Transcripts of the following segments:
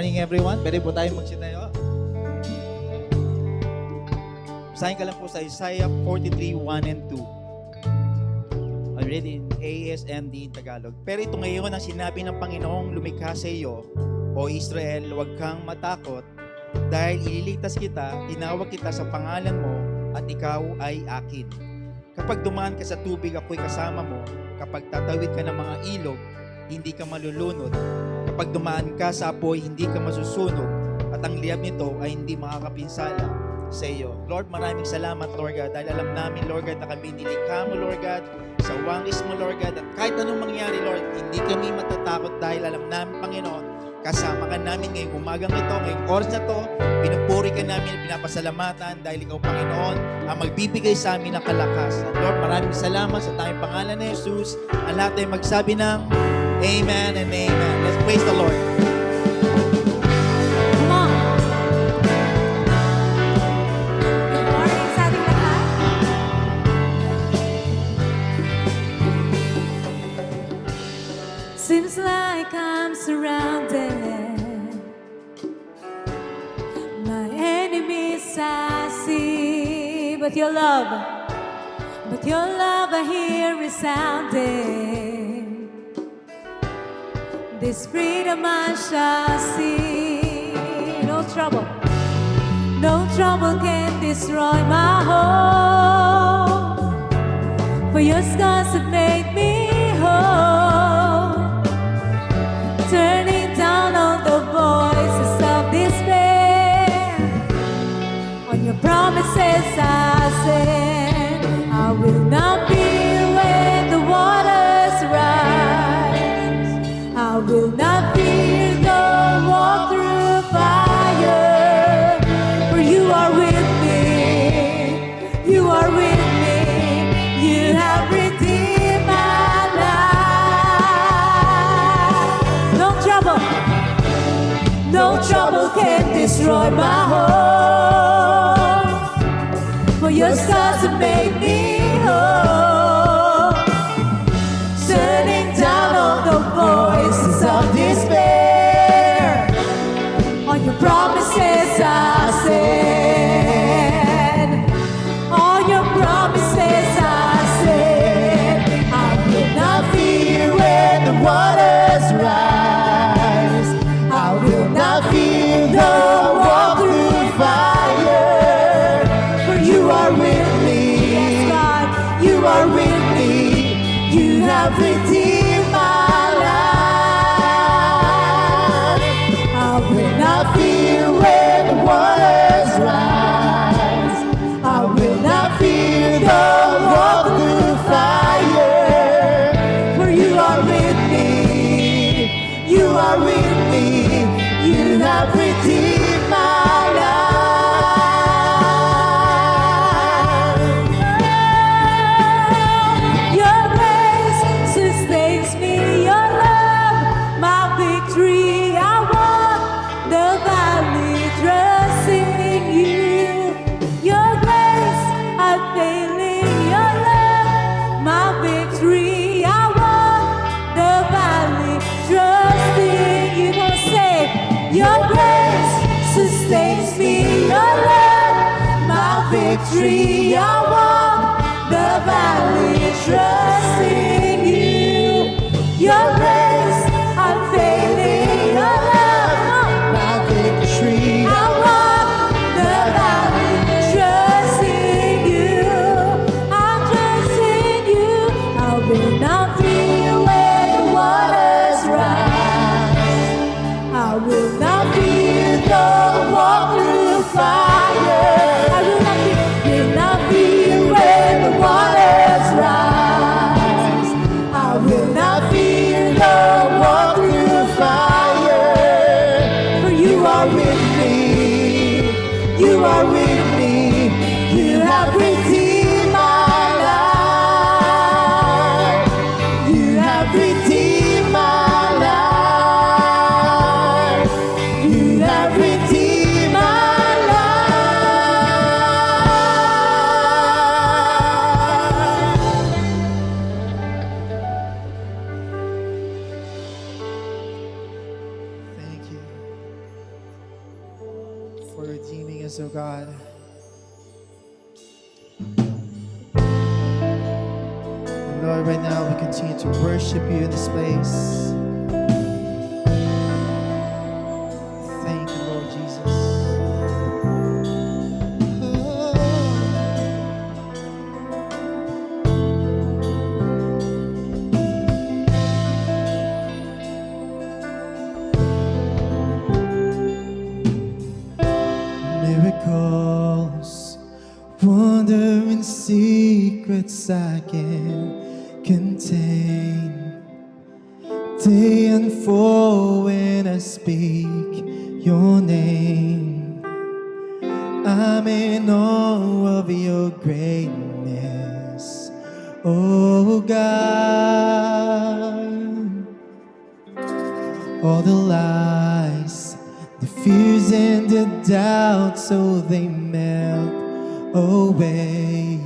morning everyone. Pwede po tayo magsitayo. Basahin ka lang po sa Isaiah 43, 1 and 2. I read in ASND in Tagalog. Pero ito ngayon ang sinabi ng Panginoong lumikha sa iyo, O Israel, huwag kang matakot dahil ililigtas kita, tinawag kita sa pangalan mo at ikaw ay akin. Kapag dumaan ka sa tubig, ako'y kasama mo. Kapag tatawid ka ng mga ilog, hindi ka malulunod. Kapag dumaan ka sa apoy, hindi ka masusunog. At ang liyab nito ay hindi makakapinsala sa iyo. Lord, maraming salamat, Lord God, dahil alam namin, Lord God, na kami nilikha mo, Lord God, sa wangis mo, Lord God, at kahit anong mangyari, Lord, hindi kami matatakot dahil alam namin, Panginoon, kasama ka namin ngayong umagang ito, ngayong oras na to, pinupuri ka namin, pinapasalamatan dahil ikaw, Panginoon, ang magbibigay sa amin ng kalakasan. Lord, maraming salamat sa tayong pangalan ni Jesus. Ang lahat ay magsabi ng Amen and Amen. Let's praise the Lord. Come on. Good morning sa ating lahat. Seems like I'm surrounded. My enemies I see, but your love I hear resounding. This freedom I shall see. No trouble can destroy my hope. For your scars have made me whole. Turning down all the voices of despair. On your promises I stand. I will not fear when the waters rise. I will not fear though walk through fire. For you are with me. You are with me. You have redeemed my life. No trouble can destroy my hope. For your scars have made me whole. Turning down all the voices of despair. On your promises I stand. On your promises I stand. I will not fear when the waters rise. I will not fear though walk through fire. For you are with me. Yes, God, you are with me. You have redeemed my life. I will not fear when the waters rise. I will not fear though walk through fire. For you are with me. You are with me. You have redeemed my life. Your grace sustains me. Your love, my victory. I walk the valley trusting you. Your grace, unfailing. Your love, my victory. I walk the valley trusting you. Come on, say, your grace sustains me. Your love, my victory. I walk the valley trusting you. Your grace, unfailing. Your love, my victory. I walk the valley trusting you. I trust in you. I will not fear when the waters rise. I will not fear though walk through fire. I will not fear when the waters rise. I will not fear though walk through fire. For you are with me. You are with me. You have redeemed my life. You have redeemed my life. You have redeemed my life. Thank you. presence, oh God. And Lord, right now we continue to worship you in this place. Thank you, Lord Jesus. Miracles, wonder and secrets I can contain. They unfold when I speak your name. I'm in awe of your greatness, oh God. All the lies, the fears and the doubts, so they melt away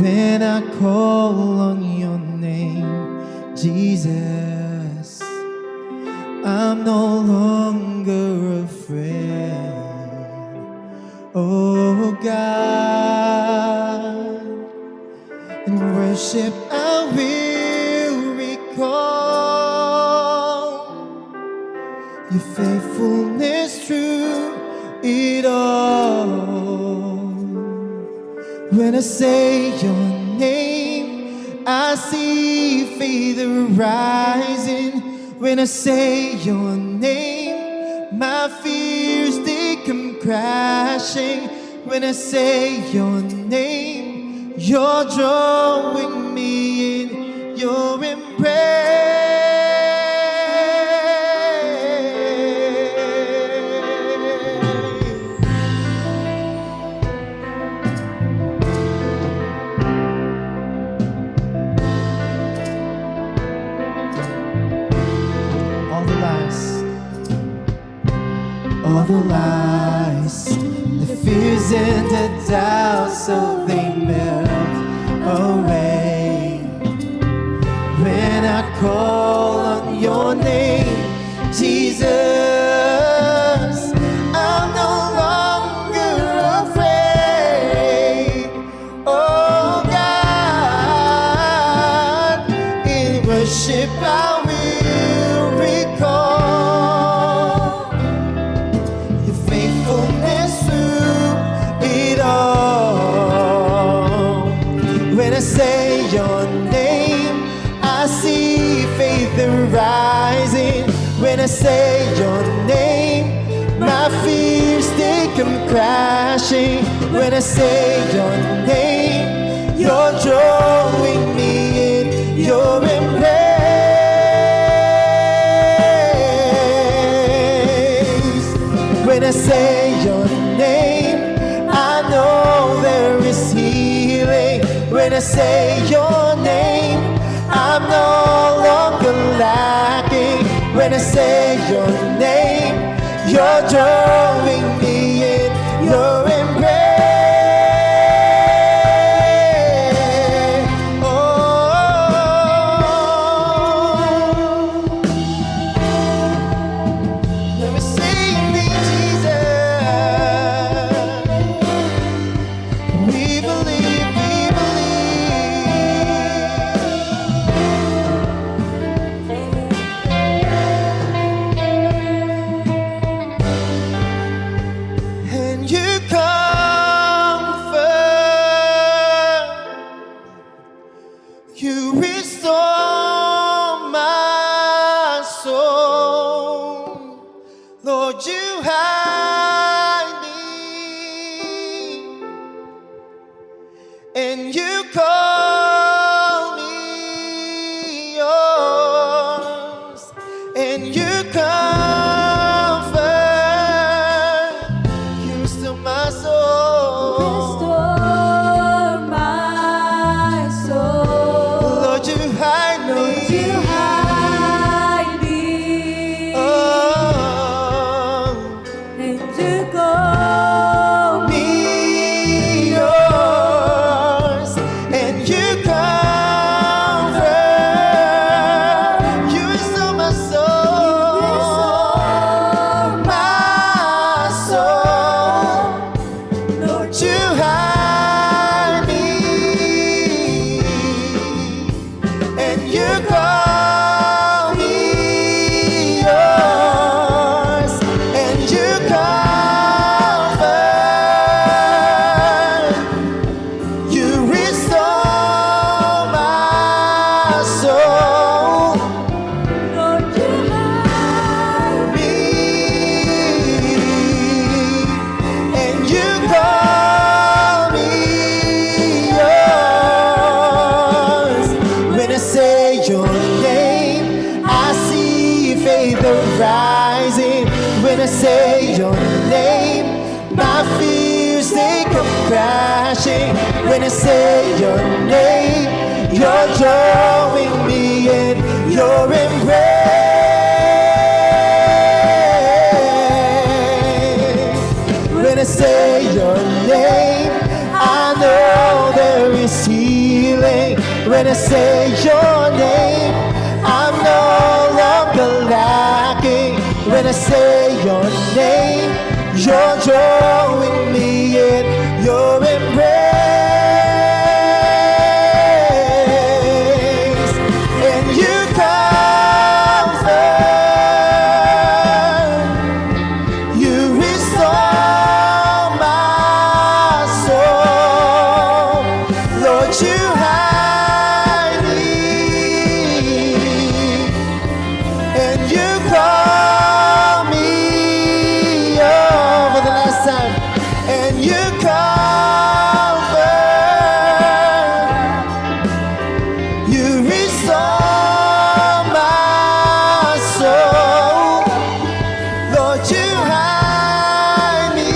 when I call on your name, Jesus. I'm no longer afraid, oh God. In worship I will recall your faithfulness through it all. When I say your name, I see faith rising. When I say your name, my fears they come crashing. When I say your name, you're drawing me in your embrace. All the lies, the fears and the doubts, so they melt away when I call on your name, Jesus. I'm no longer afraid, oh God. In worship I will recall your faithfulness through it all. When I say your name, I see faith rising. When I say your name, my fears they come crashing. When I say your name, you're drawing me in your embrace. When I say your name, I know there is healing. When I say your name, I'm no longer lacking. When I say your name, you're drawing me in your embrace. Oh, let me sing me, Jesus. We believe, we believe. you call me yours, and you comfort, you restore my soul. Lord, you hide Me, and you call me yours. When I say your name, I see faith arising. When I say your name, my fears they come crashing. When I say your name, you're drawing me in your embrace. When I say your name, I know there is healing. When I say your name, I'm no longer lacking. When I say your name, you're drawing me in your embrace. And you comfort, you restore my soul. Lord, you hide me, and you call me over the last time, and you comfort, you restore my soul. Lord, you hide me,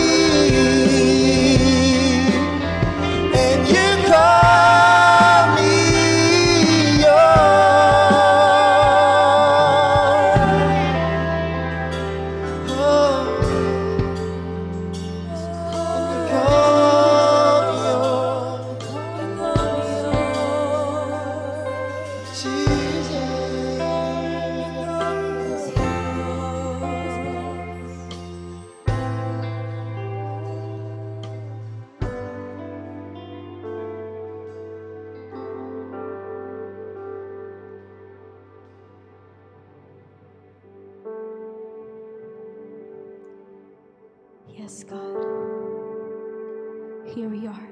and you call me yours. Oh, you call me yours, Jesus. Yes, God. Here we are.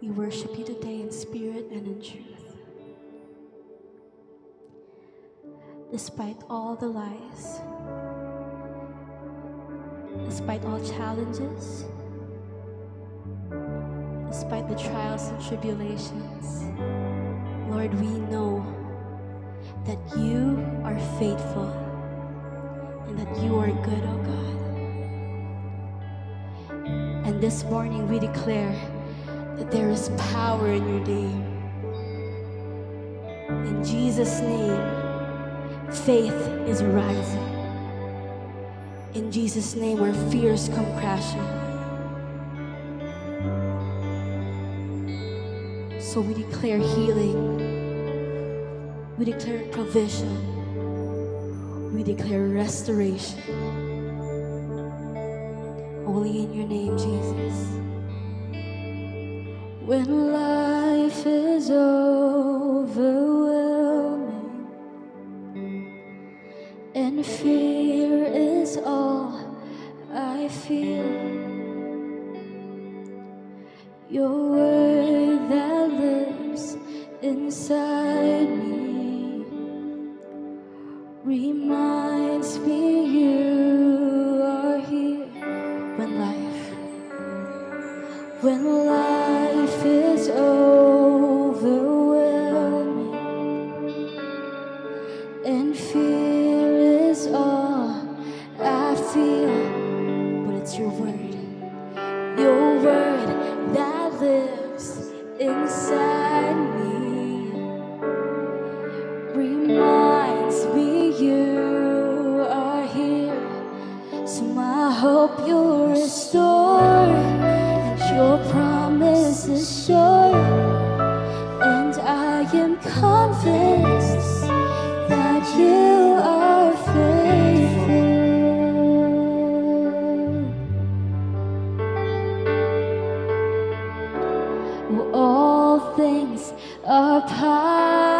We worship you today in spirit and in truth. Despite all the lies, despite all challenges, despite the trials and tribulations, Lord, we know that you are faithful and that you are good, oh God. And this morning we declare that there is power in your name. In Jesus' name, faith is rising. In Jesus' name, where fears come crashing. So we declare healing. We declare provision. We declare restoration. Only in your name, Jesus. When life is overwhelming and fear is all I feel, your word that lives inside me reminds me you are here. When life is overwhelming and fear is all I feel, but it's your word that lives inside me reminds me you are here. So my hope you'll restore, and your promise is sure, and I am convinced that you are faithful. All things are possible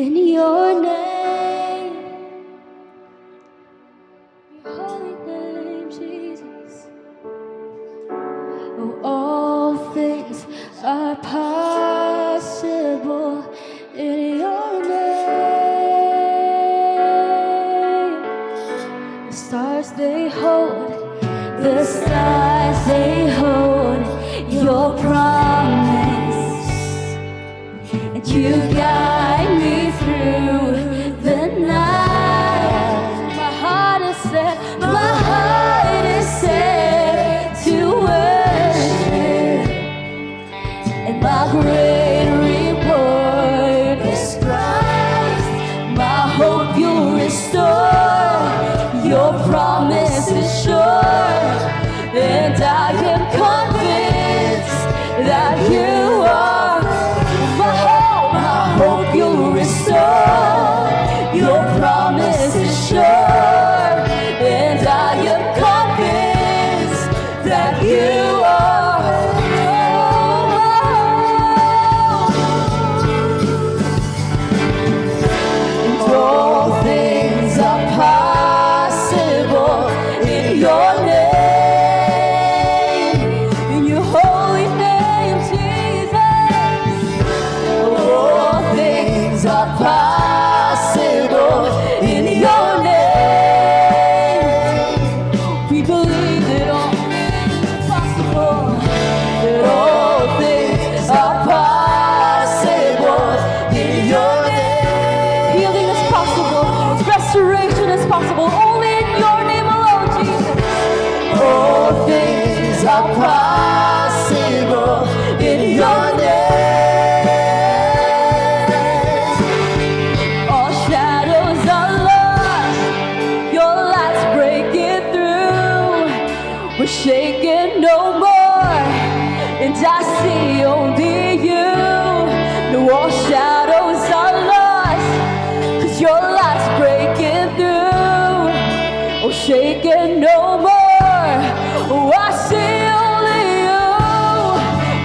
in your name, your holy name, Jesus. Oh, all things are possible in your name. The stars they hold, the stars they hold your promise, and you guide me through the night. My heart is set to worship, and my great reward is Christ. My hope you'll restore, your promise is sure, and I am convinced that you are my hope you'll restore, your promise is sure, and I am convinced that you are. And all things are possible in your name, in your holy name, Jesus. All things are possible in your name. We believe that all things are possible, that all things are possible in your name. Healing is possible, restoration is possible, only in your name alone, Jesus. All things are possible in your name. All shadows are lost, your light's breaking through. We're shaken no more, and I see only you. No, all shadows are lost, 'cause your light's breaking through. Oh, shaken no more, oh, I see only you.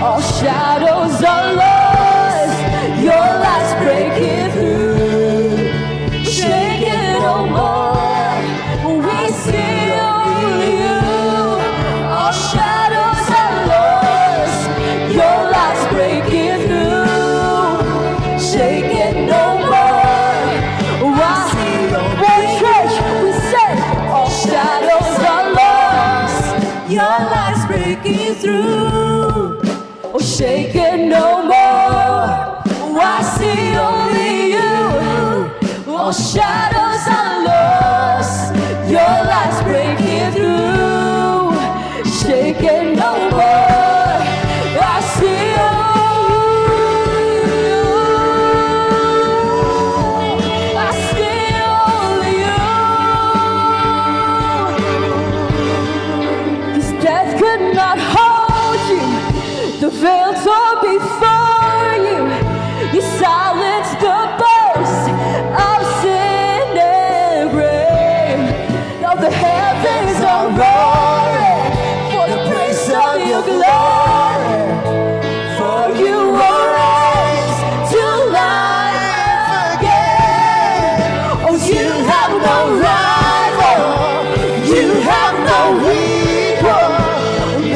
All shadows are lost, your light's breaking through. Shaken no more, we see only you. All shadows are lost, your light's breaking through. Shaken no more, I see one church, we say all shadows are lost, your light's breaking through. Oh, shaken no more, I see only you. All shadows are lost, your light's breaking through. Shaken no more, I see only you. I see only you. 'Cause death could not hold you, the veil tore before you. You silenced the boast of sin and grave. Now the heavens are roaring for the praise of your glory. For you are raised to life again. Oh, you have no rival, you have no equal.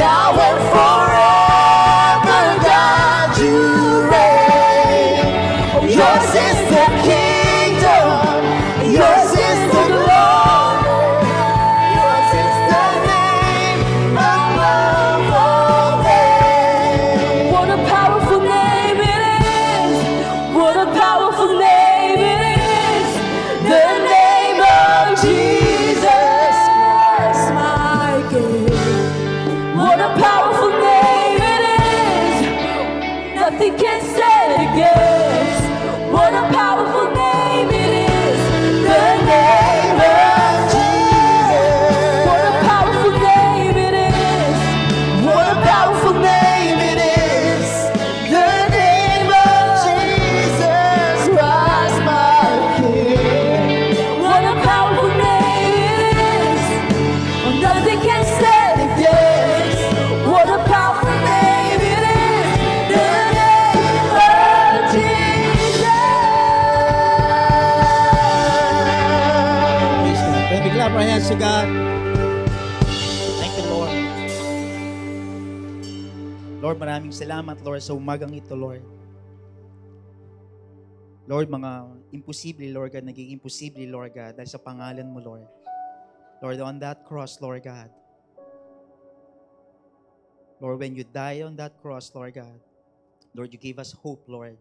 Now and forever, God, you reign. Oh, yours is the kingdom, yours is the glory, yours is the name above all names. What a powerful name it is! What a powerful name it is! The name of Jesus Christ, my King. What a powerful name it is! Nothing can stand against. What a powerful name it is! The name of Jesus. What a powerful name it is! What a powerful name it is! The name of Jesus Christ. praise you, God. Thank you, Lord. Lord, maraming salamat, Lord, sa umagang ito, Lord. Lord, mga imposible, Lord God, naging imposible, Lord God, dahil sa pangalan mo, Lord. Lord, on that cross, Lord God. Lord, when you die on that cross, Lord God, Lord, you give us hope, Lord.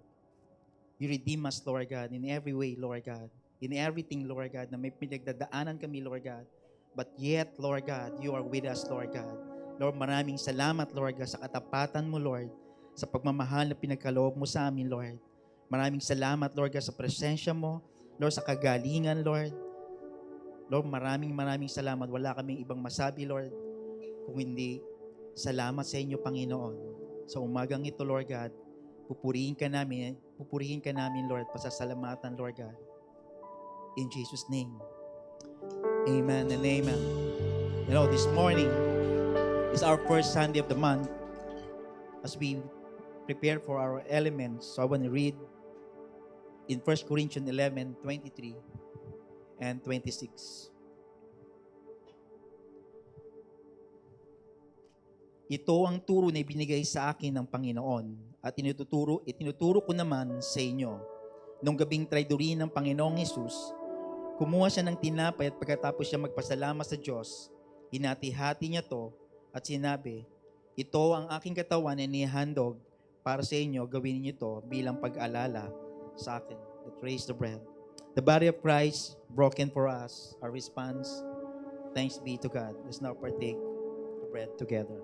You redeem us, Lord God, in every way, Lord God. In everything, Lord God, na may pinagdadaanan kami, Lord God. But yet, Lord God, you are with us, Lord God. Lord, maraming salamat, Lord God, sa katapatan mo, Lord, sa pagmamahal na pinagkaloob mo sa amin, Lord. Maraming salamat, Lord God, sa presensya mo, Lord, sa kagalingan, Lord. Lord, maraming salamat. Wala kaming ibang masabi, Lord, kung hindi salamat sa inyo, Panginoon. Sa umagang ito, Lord God, pupurihin ka namin, Lord, pasasalamatan, Lord God. In Jesus' name. Amen and amen. You know, this morning is our first Sunday of the month as we prepare for our elements. So I want to read in 1 Corinthians 11:23 and 26. Ito ang turo na ibinigay sa akin ng Panginoon at itinuturo ko naman sa inyo. Nung gabing traidorin ng Panginoong Hesus, kumuha siya ng tinapay at pagkatapos siya magpasalamat sa Diyos, hinati-hati niya to at sinabi, ito ang aking katawan na inihandog para sa inyo, gawin niyo to bilang pag-alala sa akin. Let's raise the bread. The body of Christ broken for us. Our response, thanks be to God. Let's now partake the bread together.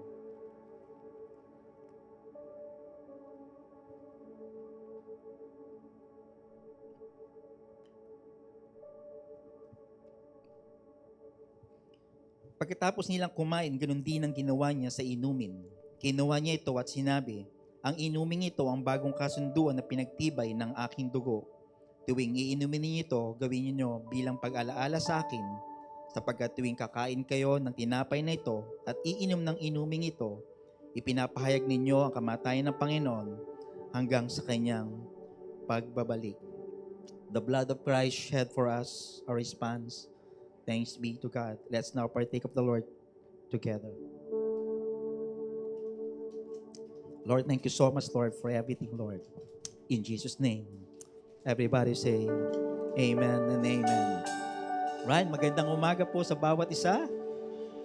Pagkatapos nilang kumain, ganun din ang ginawa niya sa inumin. Kinuha niya ito at sinabi, ang inuming ito ang bagong kasunduan na pinagtibay ng aking dugo. Tuwing iinumin ninyo ito, gawin niyo bilang pag-alaala sa akin, sapagkat tuwing kakain kayo ng tinapay na ito at iinom ng inuming ito, ipinapahayag ninyo ang kamatayan ng Panginoon hanggang sa kanyang pagbabalik. The blood of Christ shed for us, our response. Thanks be to God. Let's now partake of the Lord together. Lord, thank you so much, Lord, for everything, Lord. In Jesus' name. Everybody say, Amen and Amen. Right, magandang umaga po sa bawat isa.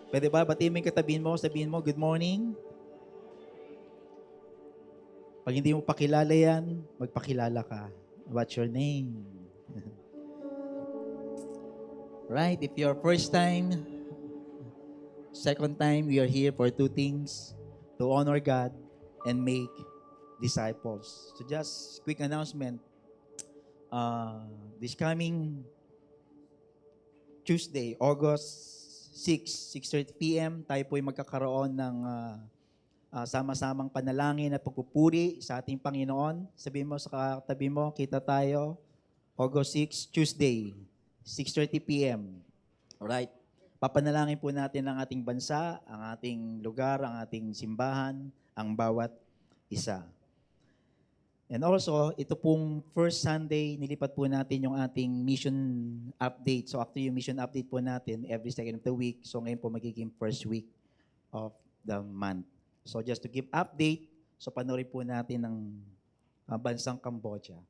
Pwede ba batiin mo yung katabihin mo, sabihin mo, good morning. Pag hindi mo pakilala yan, magpakilala ka. What's your name? Right, if you're first time, second time, we are here for two things, to honor God and make disciples. So just quick announcement, this coming Tuesday, August 6:30 p.m., tayo po ay magkakaroon ng sama-samang panalangin at pagpupuri sa ating Panginoon. Sabihin mo sa katabi mo, kita tayo, August 6, Tuesday, 6:30 p.m. Alright. Papanalangin po natin ang ating bansa, ang ating lugar, ang ating simbahan, ang bawat isa. And also, ito pong first Sunday, nilipat po natin yung ating mission update. So after yung mission update po natin, every second of the week. So ngayon po magiging first week of the month. So just to give update, so panoorin po natin ang bansang Cambodia.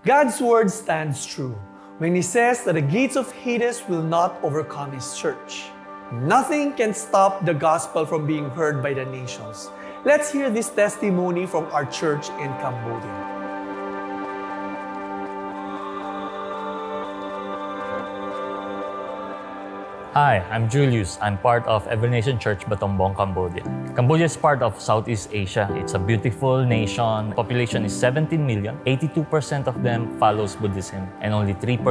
God's word stands true when He says that the gates of Hades will not overcome His church. Nothing can stop the gospel from being heard by the nations. Let's hear this testimony from our church in Cambodia. Hi, I'm Julius. I'm part of Every Nation Church, Battambang, Cambodia. Cambodia is part of Southeast Asia. It's a beautiful nation. Population is 17 million. 82% of them follows Buddhism, and only 3%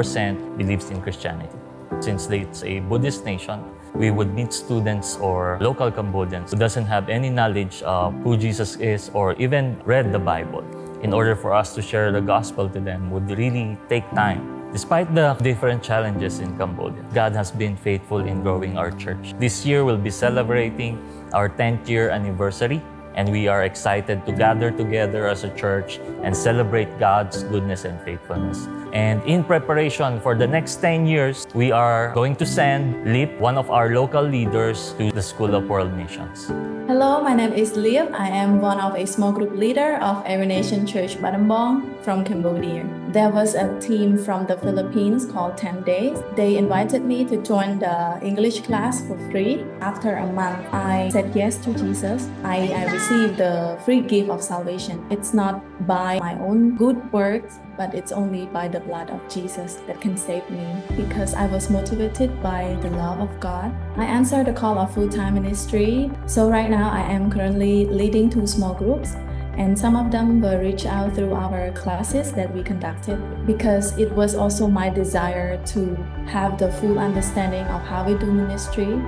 believes in Christianity. Since it's a Buddhist nation, we would meet students or local Cambodians who doesn't have any knowledge of who Jesus is or even read the Bible. In order for us to share the gospel to them would really take time. Despite the different challenges in Cambodia, God has been faithful in growing our church. This year we'll be celebrating our 10th year anniversary. and we are excited to gather together as a church and celebrate God's goodness and faithfulness. And in preparation for the next 10 years, we are going to send Lip, one of our local leaders, to the School of World Missions. Hello, my name is Liv. I am one of a small group leader of Every Nation Church Battambang from Cambodia. There was a team from the Philippines called 10 Days. They invited me to join the English class for free. After a month, I said yes to Jesus. I received the free gift of salvation. It's not by my own good works, but it's only by the blood of Jesus that can save me, because I was motivated by the love of God. I answered the call of full-time ministry. So right now I am currently leading 2 small groups, and some of them will reach out through our classes that we conducted, because it was also my desire to have the full understanding of how we do ministry.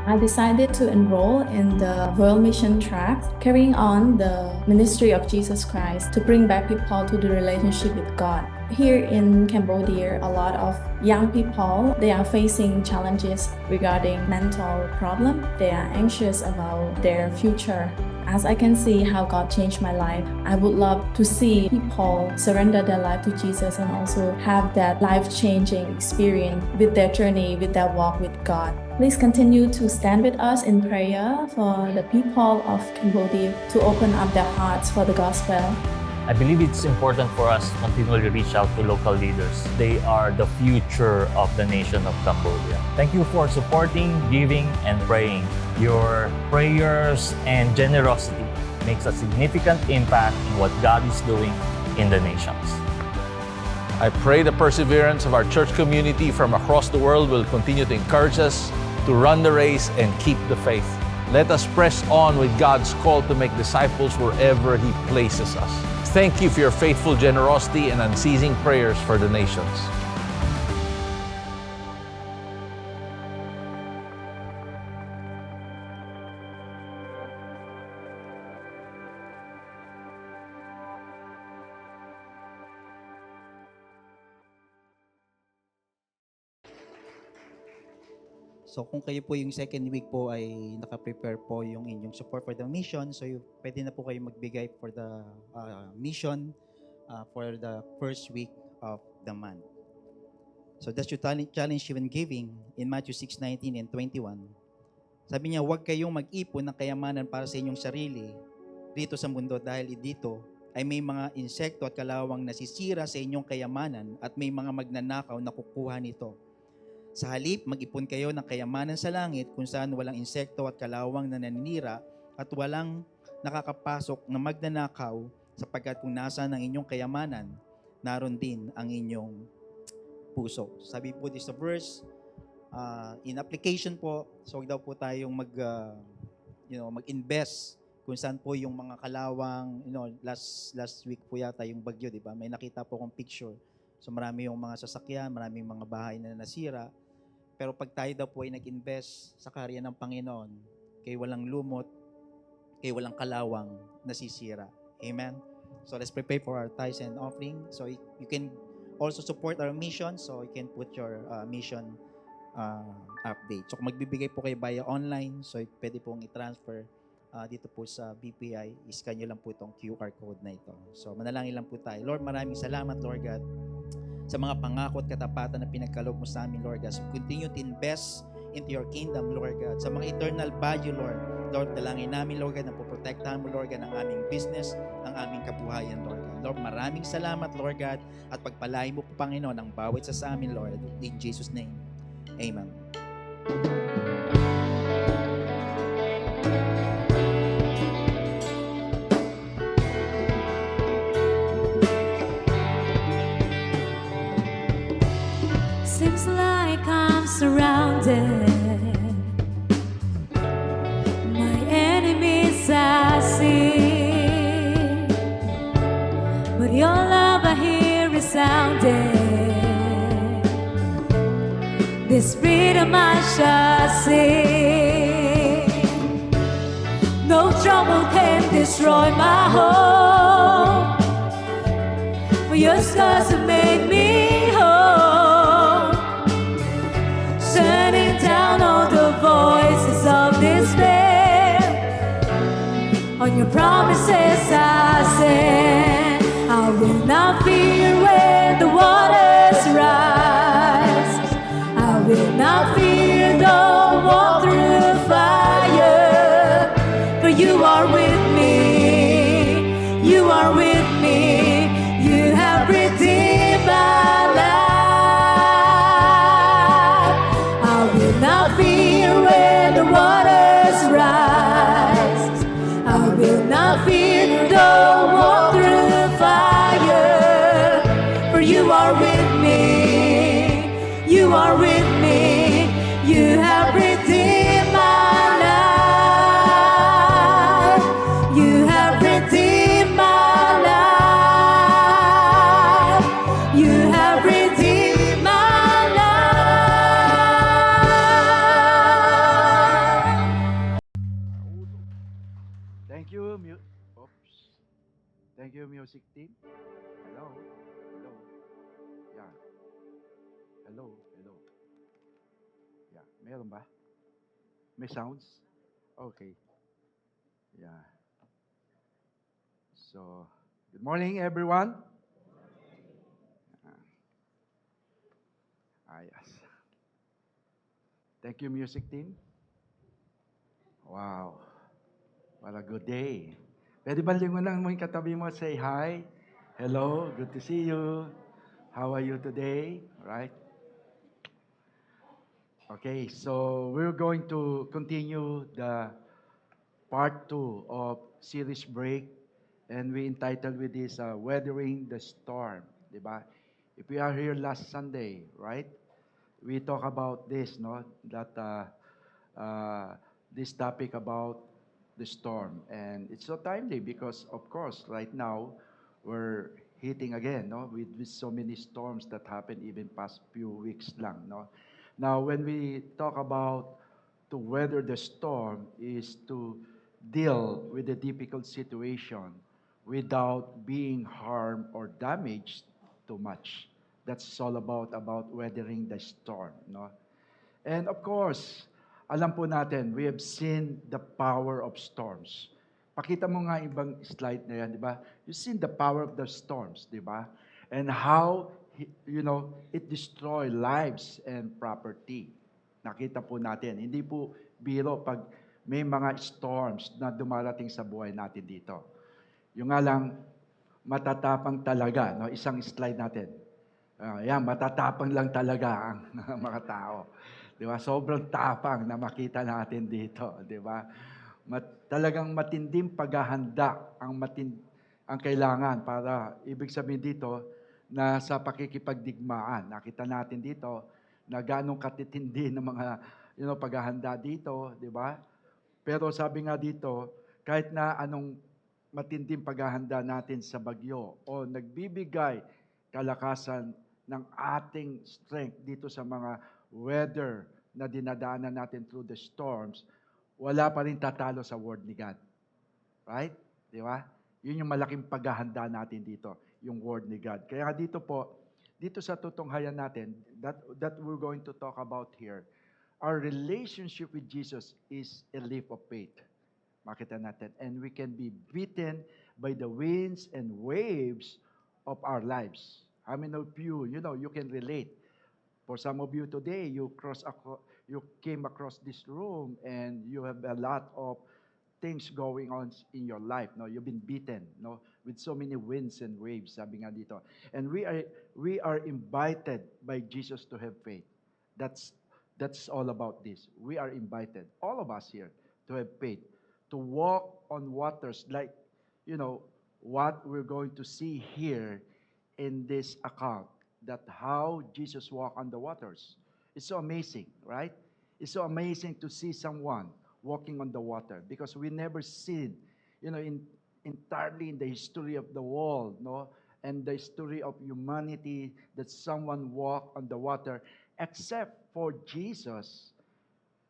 I decided to enroll in the World Mission track, carrying on the ministry of Jesus Christ to bring back people to the relationship with God. Here in Cambodia, a lot of young people, they are facing challenges regarding mental problem. They are anxious about their future. As I can see how God changed my life, I would love to see people surrender their life to Jesus and also have that life-changing experience with their journey, with their walk with God. Please continue to stand with us in prayer for the people of Cambodia to open up their hearts for the gospel. I believe it's important for us to continually reach out to local leaders. They are the future of the nation of Cambodia. Thank you for supporting, giving, and praying. Your prayers and generosity makes a significant impact in what God is doing in the nations. I pray the perseverance of our church community from across the world will continue to encourage us to run the race and keep the faith. Let us press on with God's call to make disciples wherever He places us. Thank you for your faithful generosity and unceasing prayers for the nations. So kung kayo po yung second week po ay naka-prepare po yung inyong support for the mission, so pwede na po kayo magbigay for the mission for the first week of the month. So that's your challenge when giving in Matthew 6:19 and 21. Sabi niya, huwag kayong mag-ipon ng kayamanan para sa inyong sarili dito sa mundo, dahil dito ay may mga insekto at kalawang nasisira sa inyong kayamanan at may mga magnanakaw na kukuha nito. Sa halip, mag-ipon kayo ng kayamanan sa langit kung saan walang insekto at kalawang na naninira at walang nakakapasok na magnanakaw, sapagkat kung nasa ng inyong kayamanan, naroon din ang inyong puso. Sabi po this verse, in application po, so huwag daw po tayong mag-invest kung saan po yung mga kalawang, last week po yata yung bagyo, di ba? May nakita po akong picture. So marami yung mga sasakyan, maraming mga bahay na nasira. Pero pag tayo daw po ay nag-invest sa karya ng Panginoon, kay walang lumot, kay walang kalawang nasisira. Amen? So let's prepare for our tithes and offering. So you can also support our mission. So you can put your mission update. So kung magbibigay po kayo via online, so pwede pong i-transfer dito po sa BPI. I-scan nyo lang po itong QR code na ito. So manalangin lang po tayo. Lord, maraming salamat, Lord God, sa mga pangako at katapatan na pinagkaloob mo sa amin, Lord God. So continue to invest into your kingdom, Lord God. Sa mga eternal value, Lord. Lord, dalangin namin, Lord God, na poprotektahan mo, Lord God, ang aming business, ang aming kabuhayan, Lord God. Lord, maraming salamat, Lord God, at pagpalain mo po, Panginoon, ang bawat sa amin, Lord. In Jesus' name, Amen. Seems like I'm surrounded. My enemies I see, but your love I hear resounding. This freedom I shall see. No trouble can destroy my hope, for your scars have made me whole. Turning down all the voices of despair. On your promises I stand. I will not fear when the waters rise. I will not fear though I walk through fire. For you are with me. You are with me. You have redeemed my life. I will not fear when the waters rise. I will not fear though I walk through fire. For you are with me. You are with me. You have redeemed my life. You have redeemed my life. You have redeemed my life. Thank you, Thank you, music team. Hello. Hello. Yeah. Hello. Hello. Yeah. Meron ba? May sounds? Okay. Yeah. So, good morning, everyone. Yes. Thank you, music team. Wow. What a good day. Pwede ba lingunan mo yung katabi mo, say hi? Hello, good to see you. How are you today? Right? Okay, so we're going to continue the part 2 of series break, and we entitled with this Weathering the Storm, di ba? If we are here last Sunday, right? We talk about this, no? That this topic about the storm, and it's so timely because, of course, right now we're hitting again, no, with so many storms that happened even past few weeks lang, no. Now, when we talk about to weather the storm, is to deal with the difficult situation without being harmed or damaged too much. That's all about weathering the storm, no. And of course, alam po natin, we have seen the power of storms. Pakita mo nga ibang slide na yan, di ba? You've seen the power of the storms, di ba? And how, it destroy lives and property. Nakita po natin. Hindi po biro pag may mga storms na dumarating sa buhay natin dito. Yung nga lang, matatapang talaga. No? Isang slide natin. Yan, matatapang lang talaga ang mga tao. Di ba? Sobrang tapang na makita natin dito, di ba? Talagang matinding paghahanda ang kailangan para ibig sabihin dito na sa pakikipagdigmaan. Nakita natin dito na ganong katitindi ng mga paghahanda dito, di ba? Pero sabi nga dito, kahit na anong matinding paghahanda natin sa bagyo o nagbibigay kalakasan ng ating strength dito sa mga weather na dinadaanan natin through the storms, wala pa rin tatalo sa word ni God. Right? Di ba? Yun yung malaking paghahanda natin dito, yung word ni God. Kaya dito po, dito sa tutunghayan natin, that we're going to talk about here, our relationship with Jesus is a leap of faith. Makita natin. And we can be beaten by the winds and waves of our lives. How many of you, you can relate? For some of you today, you came across this room and you have a lot of things going on in your life. No, you've been beaten, no, with so many winds and waves. Sabi nga dito, and we are invited by Jesus to have faith. That's all about this. We are invited, all of us here, to have faith, to walk on waters, like what we're going to see here in this account. That how Jesus walked on the waters. It's so amazing, right? It's so amazing to see someone walking on the water because we never seen, entirely in the history of the world, no, and the history of humanity that someone walked on the water except for Jesus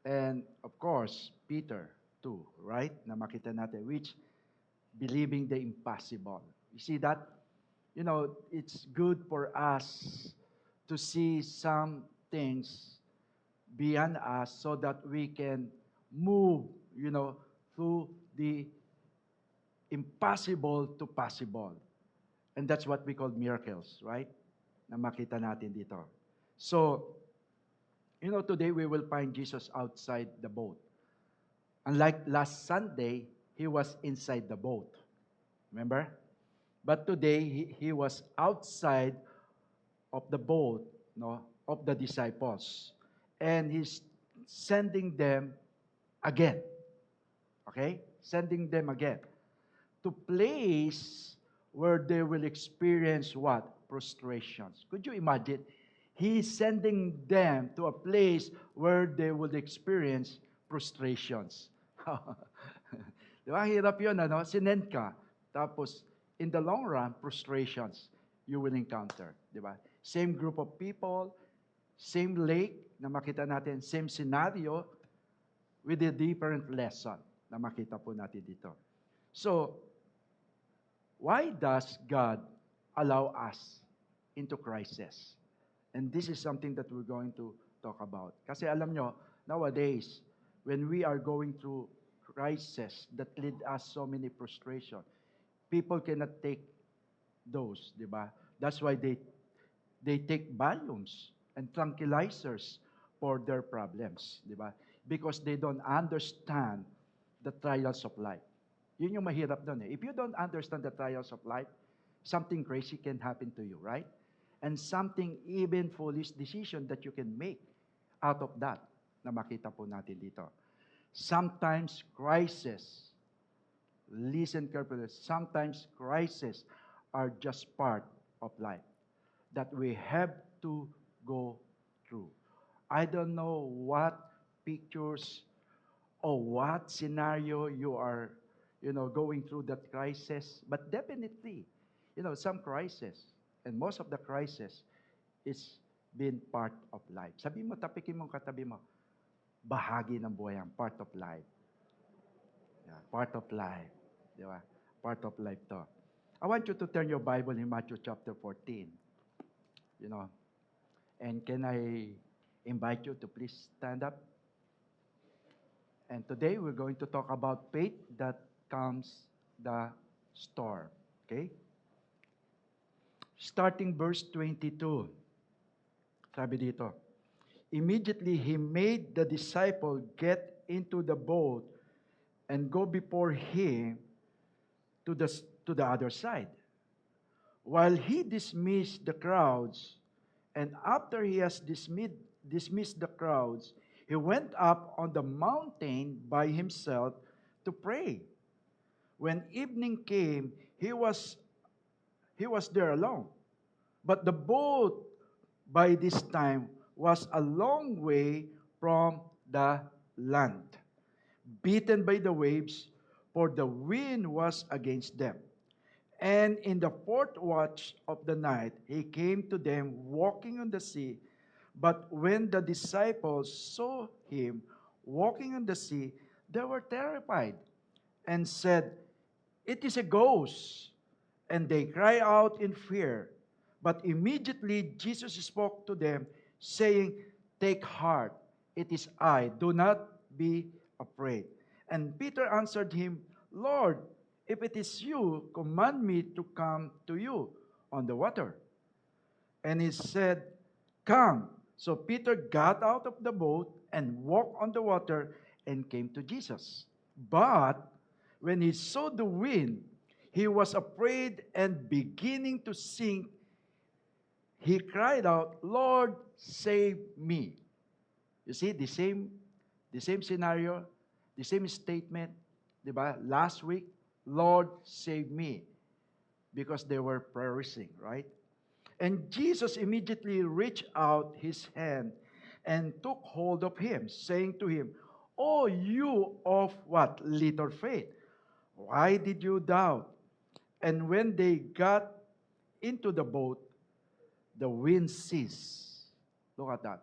and of course Peter too, right? Na makita natin, which believing the impossible. You see that? It's good for us to see some things beyond us so that we can move, through the impossible to possible. And that's what we call miracles, right? Na makita natin dito. So, today we will find Jesus outside the boat. Unlike last Sunday, he was inside the boat. Remember? But today, he was outside of the boat, of the disciples. And he's sending them again. Okay? Sending them again. To place where they will experience what? Frustrations. Could you imagine? He's sending them to a place where they will experience frustrations. Di ba? Hirap yun, Sinend ka. Tapos, in the long run, frustrations you will encounter. Di ba? Same group of people, same lake na makita natin, same scenario with a different lesson na makita po natin dito. So, why does God allow us into crisis? And this is something that we're going to talk about. Kasi alam nyo, nowadays, when we are going through crisis that lead us so many frustration, people cannot take those, di ba? That's why they take Valiums and tranquilizers for their problems, di ba? Because they don't understand the trials of life. Yun yung mahirap doon eh. If you don't understand the trials of life, something crazy can happen to you, right? And something even foolish decision that you can make out of that na makita po natin dito. Sometimes crisis, listen carefully, sometimes crisis are just part of life that we have to go through. I don't know what pictures or what scenario you are, going through that crisis, but definitely, some crisis, and most of the crisis is being part of life. Sabi mo, tapikin mo katabi mo, bahagi ng buhay ang part of life. Yeah, part of life. Di ba? Part of life to. I want you to turn your Bible in Matthew chapter 14. And can I invite you to please stand up? And today we're going to talk about faith that calms the storm. Okay? Starting verse 22. Sabi dito, immediately he made the disciple get into the boat and go before him to the other side, while he dismissed the crowds. And after he has dismissed the crowds, he went up on the mountain by himself to pray. When evening came, he was there alone. But the boat by this time was a long way from the land, beaten by the waves, for the wind was against them. And in the fourth watch of the night, he came to them walking on the sea. But when the disciples saw him walking on the sea, they were terrified and said, "It is a ghost." And they cried out in fear. But immediately Jesus spoke to them, saying, "Take heart, it is I. Do not be afraid." And Peter answered him, "Lord, if it is you, command me to come to you on the water." And he said, "Come." So Peter got out of the boat and walked on the water and came to Jesus. But when he saw the wind, he was afraid, and beginning to sink, he cried out, "Lord, save me." You see, the same scenario, the same statement, diba? Last week, "Lord, save me," because they were perishing, right? And Jesus immediately reached out his hand and took hold of him, saying to him, "Oh, you of what? Little faith. Why did you doubt?" And when they got into the boat, the wind ceased. Look at that.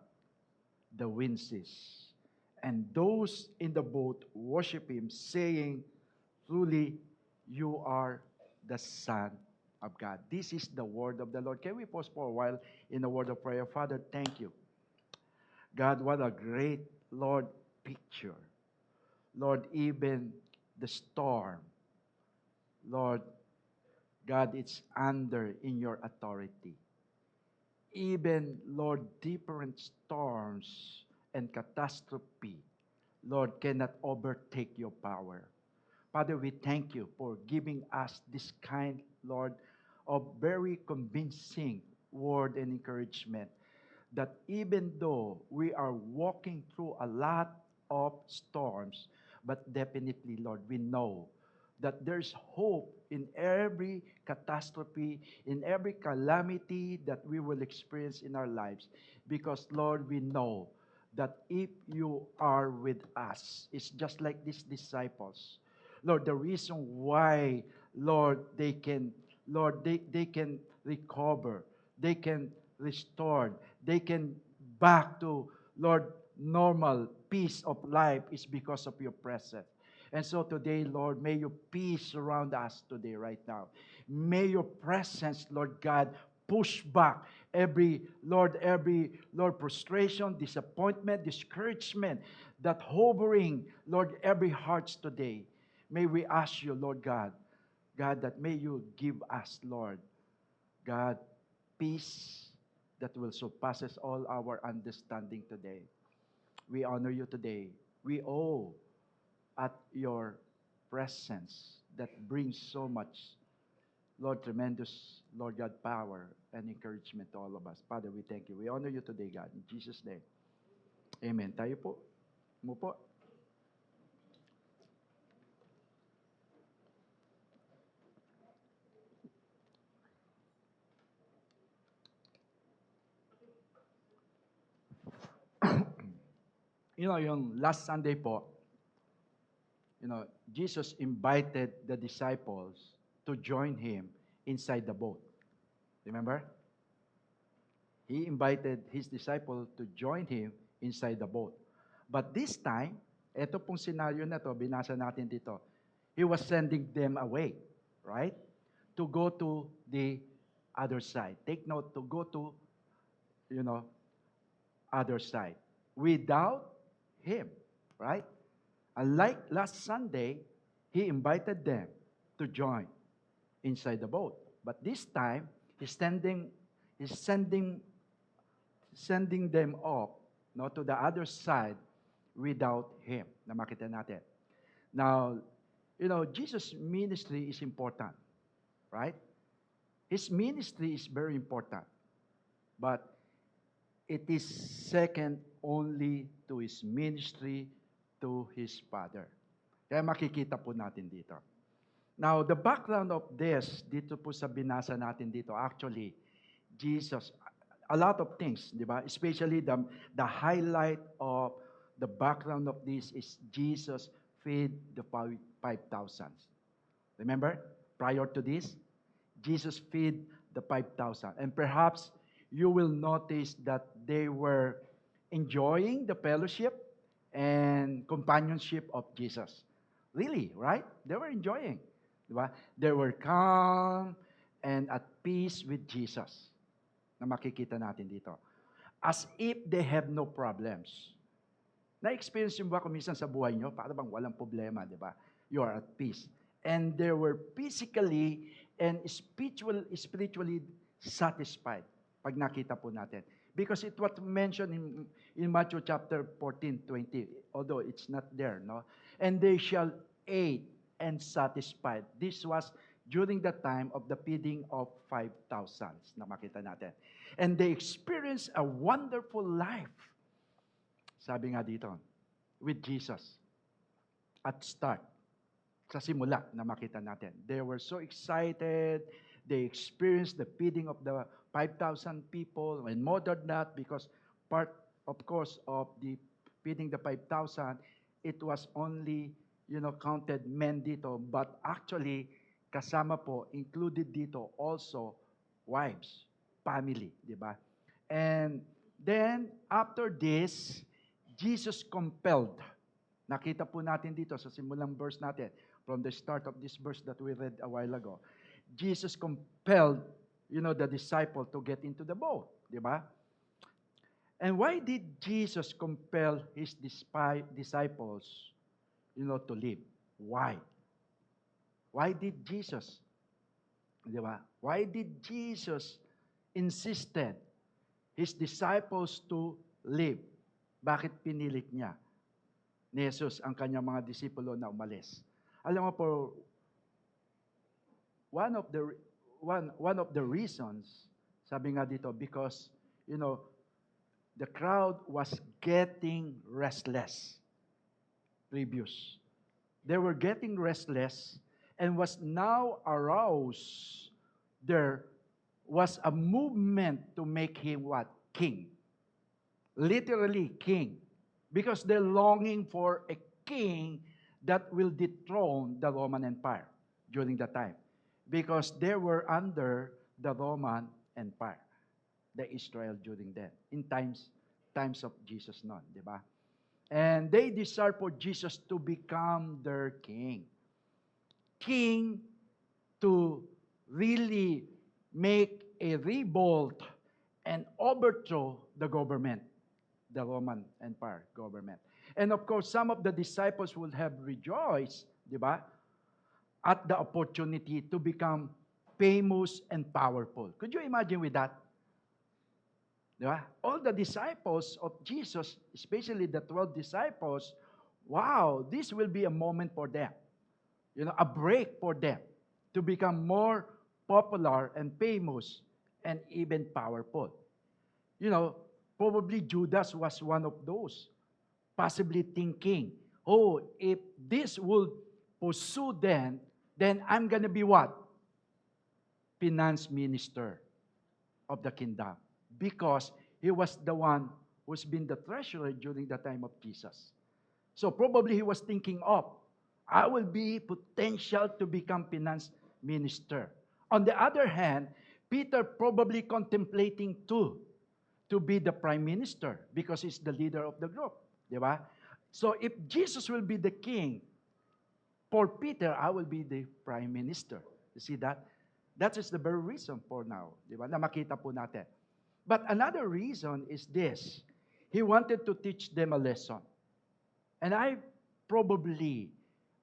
The wind ceased. And those in the boat worship him, saying, "Truly, you are the Son of God." This is the word of the Lord. Can we pause for a while in a word of prayer? Father, thank you. God, what a great, Lord, picture. Lord, even the storm, Lord God, it's under in your authority. Even, Lord, different storms and catastrophe, Lord, cannot overtake your power. Father, we thank you for giving us this kind, Lord, of very convincing word and encouragement that even though we are walking through a lot of storms, but definitely, Lord, we know that there's hope in every catastrophe, in every calamity that we will experience in our lives. Because, Lord, we know that if you are with us, it's just like these disciples. Lord, the reason why, Lord, they can recover, they can restore, they can back to, Lord, normal peace of life is because of your presence. And so today, Lord, may your peace surround us today, right now. May your presence, Lord God, push back every frustration, disappointment, discouragement that hovering, Lord, every hearts today. May we ask you, Lord God, that may you give us, Lord, God, peace that will surpasses all our understanding today. We honor you today. We owe at your presence that brings so much, Lord, tremendous, Lord God, power and encouragement to all of us. Father, we thank you. We honor you today, God. In Jesus' name. Amen. Tayo po. Umupo. Yung last Sunday po, Jesus invited the disciples to join him inside the boat. Remember? He invited his disciple to join him inside the boat. But this time, ito pong scenario na to, binasa natin dito, he was sending them away, right? To go to the other side. Take note, to go to, other side. Without him, right? Unlike last Sunday, he invited them to join inside the boat. But this time, he's sending them off, to the other side without him. Na makita natin. Now, Jesus' ministry is important, right? His ministry is very important. But it is second only to his ministry to his Father. Kaya makikita po natin dito. Now, the background of this, dito po sa binasa natin dito, actually, Jesus, a lot of things, di ba? Especially the highlight of the background of this is Jesus feed the 5,000. Remember? Prior to this, Jesus feed the 5,000. And perhaps you will notice that they were enjoying the fellowship and companionship of Jesus. Really, right? They were enjoying. Diba? They were calm and at peace with Jesus. Na makikita natin dito. As if they have no problems. Na-experience nyo ba kung minsan sa buhay nyo, para bang walang problema, di ba? You are at peace. And they were physically and spiritually satisfied pag nakita po natin. Because it was mentioned in Matthew chapter 14:20, although it's not there, no? And they shall eat and satisfied. This was during the time of the feeding of 5,000, na makita natin. And they experienced a wonderful life. Sabi nga dito, with Jesus. At start, sa simula na makita natin. They were so excited. They experienced the feeding of the 5,000 people, and more than that, because part, of course, of the feeding the 5,000, it was only, counted men dito, but actually, kasama po, included dito also, wives, family, di ba? And then, after this, Jesus compelled, nakita po natin dito sa simulang verse natin, from the start of this verse that we read a while ago, Jesus compelled, the disciple to get into the boat, di ba? And why did Jesus compel his disciples, to leave? Why? Why did Jesus, di ba? Why did Jesus insisted his disciples to leave? Bakit pinilit niya ni Jesus ang kanyang mga disipulo na umalis? Alam mo po, one of the reasons, sabi nga dito, because, the crowd was getting restless. Previous. They were getting restless and was now aroused. There was a movement to make him what? King. Literally king. Because they're longing for a king that will dethrone the Roman Empire during that time. Because they were under the Roman Empire, the Israel during that, in times of Jesus noon, di ba? And they desired for Jesus to become their king. King to really make a revolt and overthrow the government, the Roman Empire government. And of course, some of the disciples would have rejoiced, di ba, at the opportunity to become famous and powerful. Could you imagine with that? Di ba? All the disciples of Jesus, especially the 12 disciples, wow, this will be a moment for them. A break for them to become more popular and famous and even powerful. Probably Judas was one of those, possibly thinking, oh, if this will pursue them, then I'm going to be what? Finance minister of the kingdom. Because he was the one who's been the treasurer during the time of Jesus. So probably he was thinking of, I will be potential to become finance minister. On the other hand, Peter probably contemplating too, to be the prime minister because he's the leader of the group. Di ba? So if Jesus will be the king, for Peter, I will be the prime minister. You see that? That is the very reason for now. Di ba? Na makita po natin. But another reason is this. He wanted to teach them a lesson. And I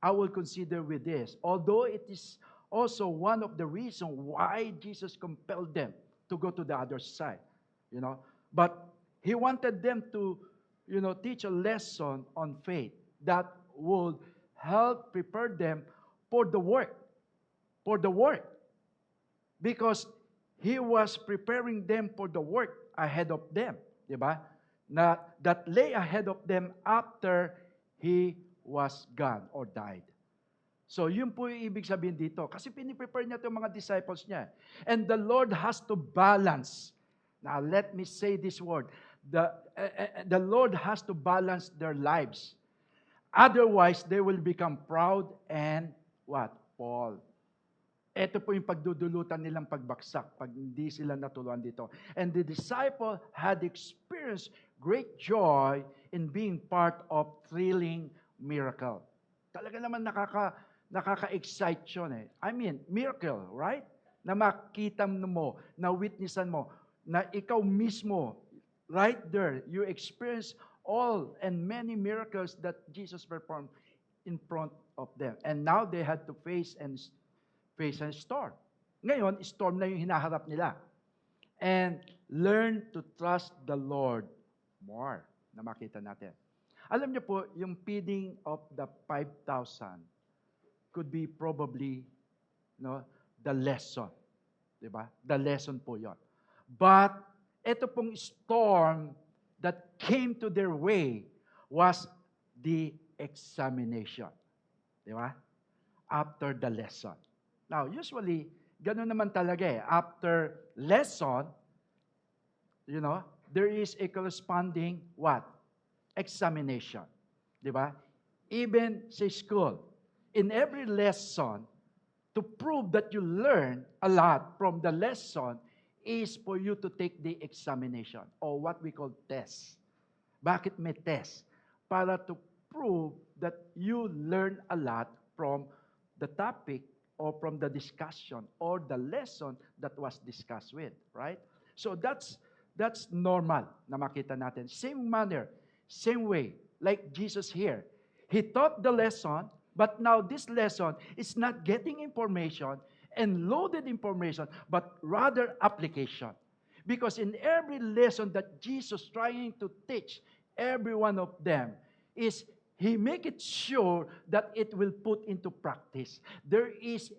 will consider with this, although it is also one of the reasons why Jesus compelled them to go to the other side, But he wanted them to, teach a lesson on faith that would help prepare them for the work. Because he was preparing them for the work ahead of them, di ba? That lay ahead of them after he was gone or died. So yun po yung ibig sabihin dito. Kasi piniprepare niya itong mga disciples niya. And the Lord has to balance. Now let me say this word. The Lord has to balance their lives. Otherwise, they will become proud and what? Fall. Ito po yung pagdudulutan nilang pagbaksak pag hindi sila natuluan dito. And the disciple had experienced great joy in being part of thrilling miracle. Talaga naman nakaka-excite yun eh. I mean, miracle, right? Na makita mo, na witnessan mo, na ikaw mismo, right there, you experience all and many miracles that Jesus performed in front of them. And now they had to face a storm. Ngayon, storm na yung hinaharap nila. And learn to trust the Lord more, na makita natin. Alam niyo po, yung feeding of the 5,000 could be probably the lesson. Diba? The lesson po yon. But, ito pong storm that came to their way was the examination. Diba? After the lesson. Now, usually, ganun naman talaga eh. After lesson, there is a corresponding what? Examination. Diba? Even sa school, in every lesson, to prove that you learn a lot from the lesson is for you to take the examination or what we call test. Bakit may test? Para to prove that you learn a lot from the topic or from the discussion or the lesson that was discussed with, right? So that's normal na makita natin. Same manner, same way, like Jesus here. He taught the lesson, But now this lesson is not getting information and loaded information, but rather application. Because in every lesson that Jesus trying to teach every one of them is He make it sure that it will put into practice. There is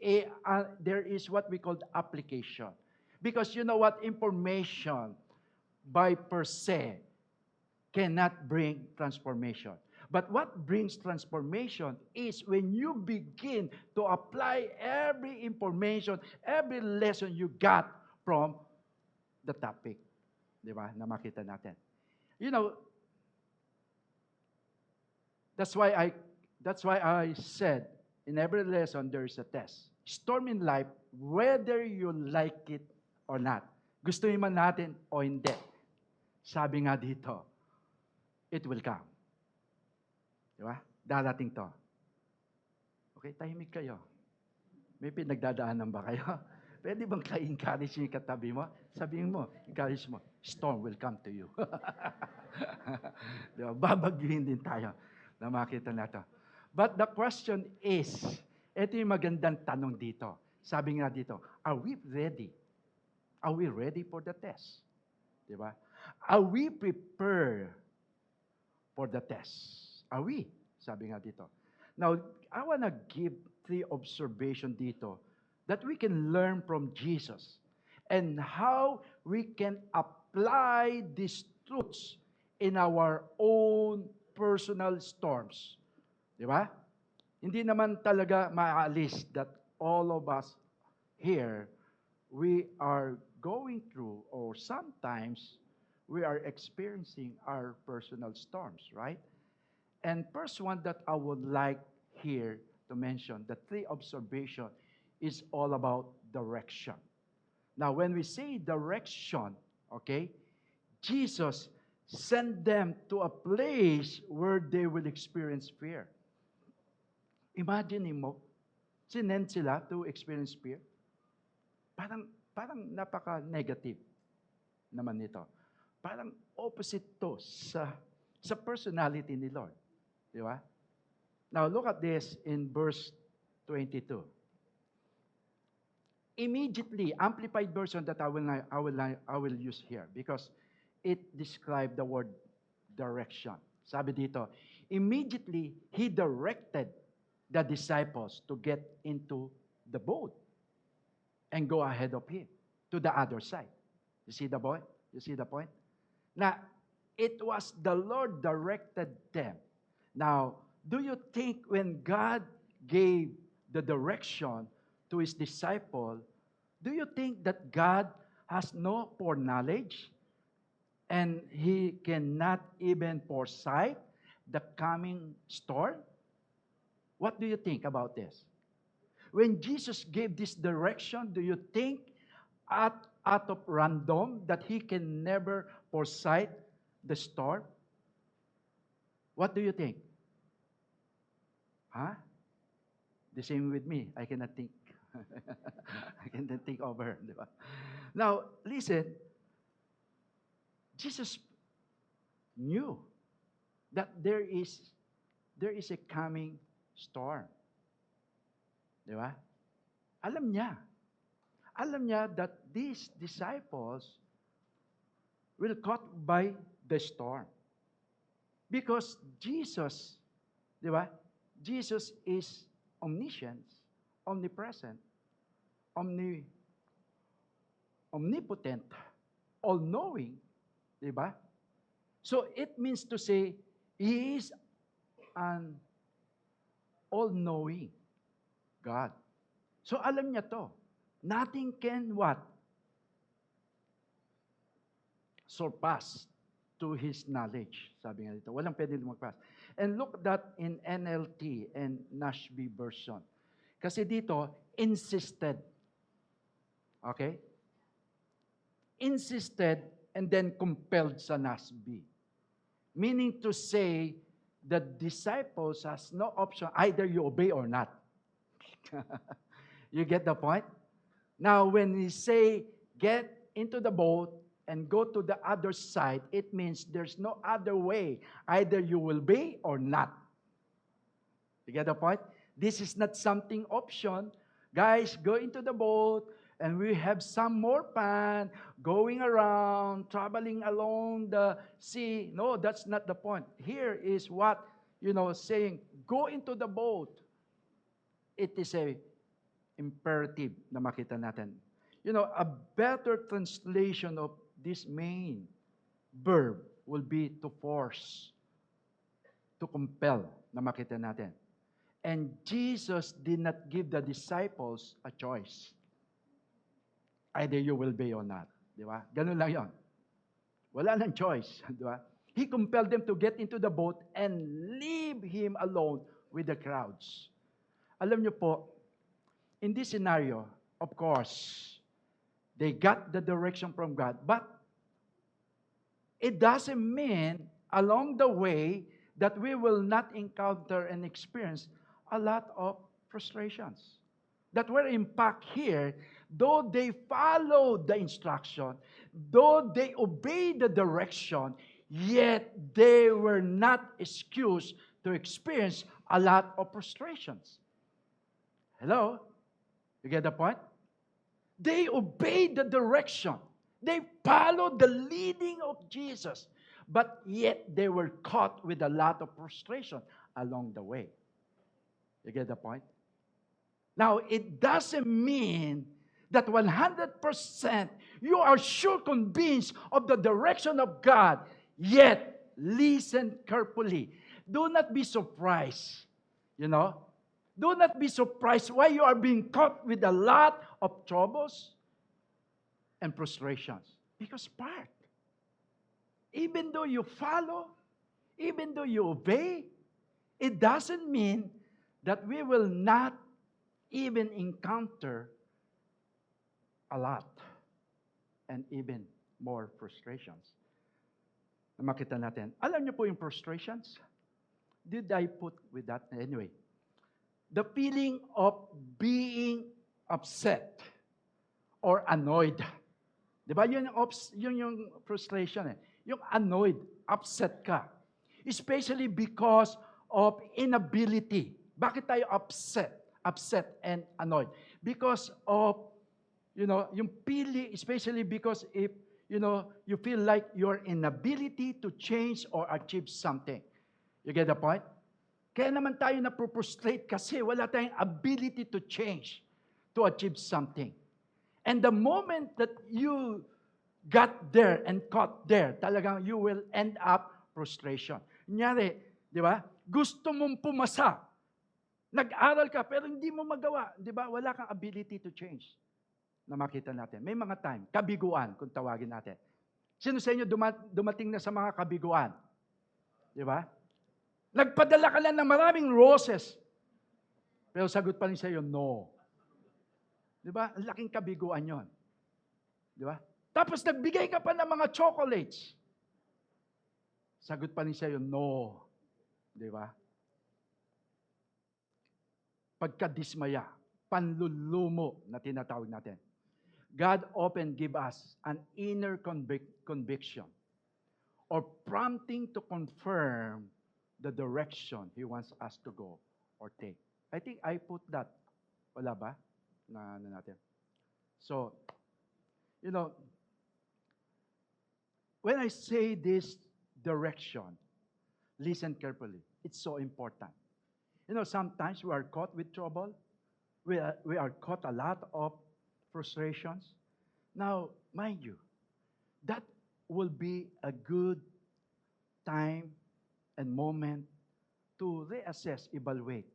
what we call application. Because you know what? Information by per se cannot bring transformation. But what brings transformation is when you begin to apply every information, every lesson you got from the topic. Di ba? Na makita natin. You know, that's why I said in every lesson there is a test. Storm in life, whether you like it or not. Gusto man natin o hindi. Sabi nga dito, it will come. Di ba? Darating to. Okay, tahimik kayo. May pinagdadaanan ba kayo? Pwede bang ka-encourage yung katabi mo? Sabihin mo, encourage mo, storm will come to you. Di ba? Babagyuhin din tayo na makita natin. But the question is, ito yung magandang tanong dito. Sabi nga dito, are we ready? Are we ready for the test? Di ba? Are we prepared for the test? Are we? Sabi nga dito. Now, I want to give 3 observations dito that we can learn from Jesus and how we can apply these truths in our own personal storms. Di ba? Hindi naman talaga maalis that all of us here, we are going through or sometimes we are experiencing our personal storms, right? And first one that I would like here to mention, the 3 observation is all about direction. Now, when we say direction, okay, Jesus sent them to a place where they will experience fear. Imagine mo, sinend sila to experience fear. Parang napaka-negative naman nito. Parang opposite to sa personality ni Lord. Di ba? Now, look at this in verse 22. Immediately, amplified version that I will use here because it describes the word direction. Sabi dito, immediately, He directed the disciples to get into the boat and go ahead of Him to the other side. You see the point? You see the point? Now, it was the Lord directed them. Now, do you think when God gave the direction to His disciple, do you think that God has no foreknowledge and He cannot even foresight the coming storm? What do you think about this? When Jesus gave this direction, do you think out of random that He can never foresight the storm? What do you think? Huh? The same with me. I cannot think. I cannot think over. Diba? Now, listen. Jesus knew that there is a coming storm. Diba? Alam niya. Alam niya that these disciples will caught by the storm. Because Jesus, di ba? Jesus is omniscient, omnipresent, omnipotent, all-knowing, di ba? So it means to say, He is an all-knowing God. So alam niya to. Nothing can what? Surpass to His knowledge. Sabi nga dito. Walang pwede lumagpas. And look that in NLT and Nashby version. Kasi dito, insisted. Okay? Insisted and then compelled sa Nashby. Meaning to say, the disciples has no option. Either you obey or not. You get the point? Now, when we say, get into the boat and go to the other side, it means there's no other way. Either you will be or not. You get the point? This is not something option. Guys, go into the boat and we have some more fun going around, traveling along the sea. No, that's not the point. Here is what, saying, go into the boat. It is a imperative na makita natin. A better translation of this main verb will be to force, to compel na makita natin. And Jesus did not give the disciples a choice. Either you will be or not. Di ba? Ganun lang yon. Wala nang choice. Di ba? He compelled them to get into the boat and leave Him alone with the crowds. Alam niyo po, in this scenario, of course, they got the direction from God, but it doesn't mean along the way that we will not encounter and experience a lot of frustrations that were impact here. Though they followed the instruction, though they obeyed the direction, yet they were not excused to experience a lot of frustrations. Hello? You get the point? They obeyed the direction. They followed the leading of Jesus. But yet they were caught with a lot of frustration along the way. You get the point? Now, it doesn't mean that 100% you are sure convinced of the direction of God, yet listen carefully. Do not be surprised, Do not be surprised why you are being caught with a lot of troubles and frustrations. Because part. Even though you follow, even though you obey, it doesn't mean that we will not even encounter a lot and even more frustrations. Na makita natin. Alam niyo po yung frustrations? Did I put with that? Anyway, the feeling of being upset or annoyed. Di ba? Yun yung frustration eh. Yung annoyed, upset ka. Especially because of inability. Bakit tayo upset and annoyed? Because of, yung feeling, especially because if, you feel like your inability to change or achieve something. You get the point? Kaya naman tayo na-frustrate kasi wala tayong ability to change, to achieve something. And the moment that you got there and caught there, talagang you will end up frustration. Kunyari, di ba? Gusto mong pumasa. Nag-aral ka, pero hindi mo magawa. Di ba? Wala kang ability to change. Na makita natin. May mga time, kabiguan, kung tawagin natin. Sino sa inyo dumating na sa mga kabiguan? Di ba? Nagpadala ka lang ng maraming roses. Pero sagot pa rin sa iyo, no. Di ba? Ang laking kabiguan yon. Di ba? Tapos nagbigay ka pa ng mga chocolates. Sagot pa rin sa iyo, no. Di ba? Pagkadismaya, panlulumo na tinatawag natin. God often give us an inner conviction or prompting to confirm the direction He wants us to go or take. I think I put that. Wala ba? Na natin. So, when I say this direction, listen carefully. It's so important. Sometimes we are caught with trouble. We are caught a lot of frustrations. Now, mind you, that will be a good time and moment to reassess, evaluate.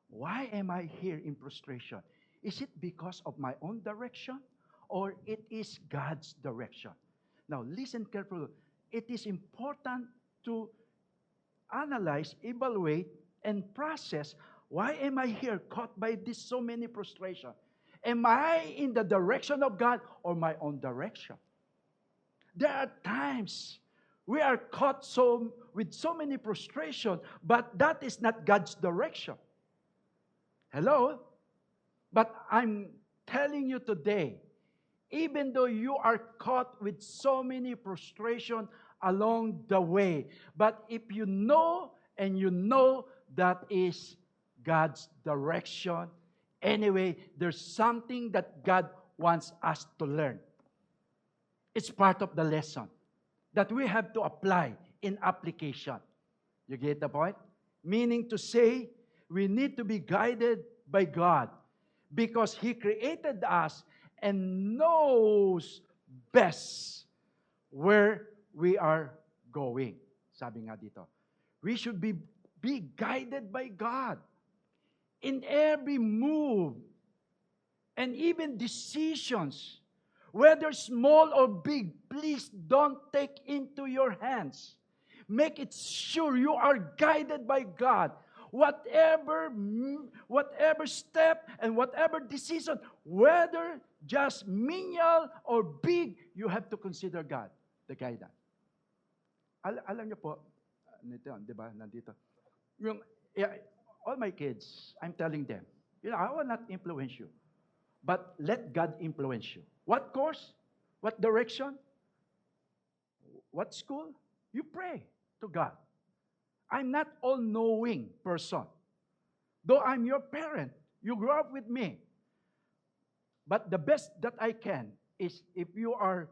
Why am I here in frustration? Is it because of my own direction or it is God's direction? Now, listen carefully. It is important to analyze, evaluate, and process. Why am I here caught by this so many frustration? Am I in the direction of God or my own direction? There are times we are caught with so many frustration, but that is not God's direction. Hello? But I'm telling you today, even though you are caught with so many frustration along the way, but if you know and you know that is God's direction. Anyway, there's something that God wants us to learn. It's part of the lesson that we have to apply in application. You get the point? Meaning to say, we need to be guided by God because He created us and knows best where we are going. Sabi nga dito, we should be guided by God in every move and even decisions, whether small or big. Please don't take into your hands. Make it sure you are guided by God. Whatever step and whatever decision, whether just menial or big, you have to consider God, the guidance. Alam niyo po, nito, di ba, nandito. All my kids, I'm telling them, I will not influence you, but let God influence you. What course? What direction? What school? You pray to God. I'm not all-knowing person. Though I'm your parent, you grew up with me. But the best that I can is if you are,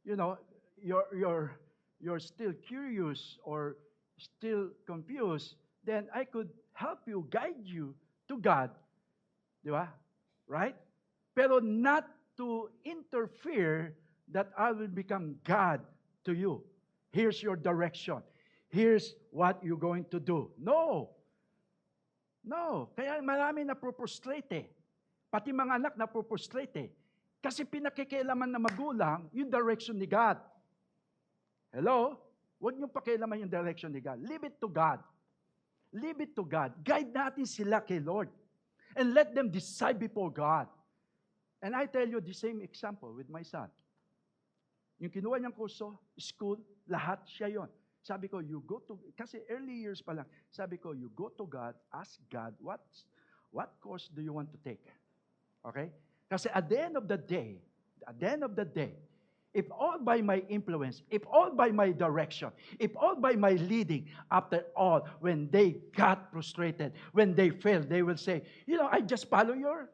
you're still curious or still confused, then I could help you, guide you to God. Di ba? Right? Pero not to interfere that I will become God to you. Here's your direction. Here's what you're going to do. No. Kaya marami na prostrate eh. Pati mga anak na prostrate eh. Kasi pinakikialaman na magulang yung direction ni God. Hello? Huwag niyong pakialaman yung direction ni God. Leave it to God. Leave it to God. Guide natin sila kay Lord. And let them decide before God. And I tell you the same example with my son. Yung kinuha niyang kurso, school, lahat siya yon. Sabi ko, you go to, kasi early years pa lang, sabi ko, you go to God, ask God, what course do you want to take? Okay? Kasi at the end of the day, if all by my influence, if all by my direction, if all by my leading, after all, when they got frustrated, when they failed, they will say, I just follow your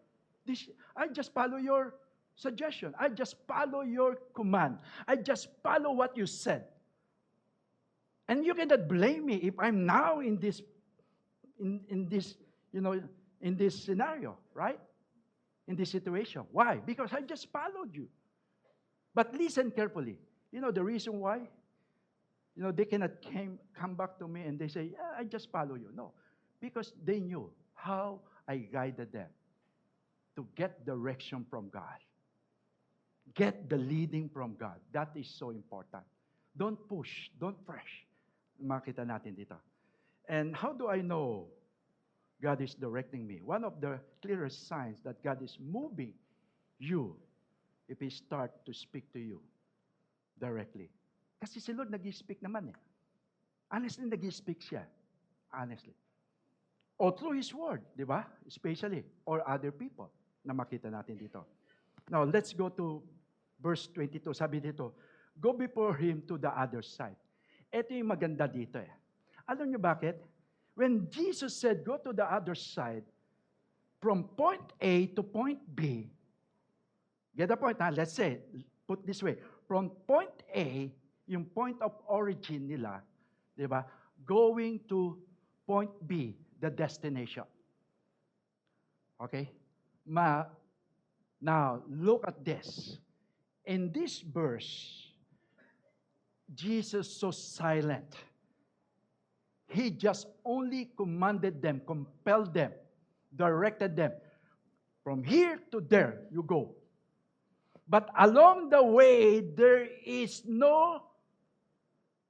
suggestion. I just follow your command. I just follow what you said. And you cannot blame me if I'm now in this scenario, right? In this situation. Why? Because I just followed you. But listen carefully. The reason why? They cannot come back to me and they say, I just follow you. No. Because they knew how I guided them to get direction from God. Get the leading from God. That is so important. Don't push. Don't press. Makita natin dito. And how do I know God is directing me? One of the clearest signs that God is moving you if He start to speak to you directly. Kasi si Lord nag-speak naman eh. Honestly, nag-speak siya. Honestly. Or through His Word, di ba? Especially. Or other people na makita natin dito. Now, let's go to verse 22. Sabi dito, go before Him to the other side. Ito yung maganda dito eh. Alam niyo bakit? When Jesus said, go to the other side, from point A to point B, get the point, ha? Let's say, put this way, from point A, yung point of origin nila, di ba? Going to point B, the destination. Okay? Now, look at this. In this verse, Jesus so silent. He just only commanded them, compelled them, directed them. From here to there, you go. But along the way, there is no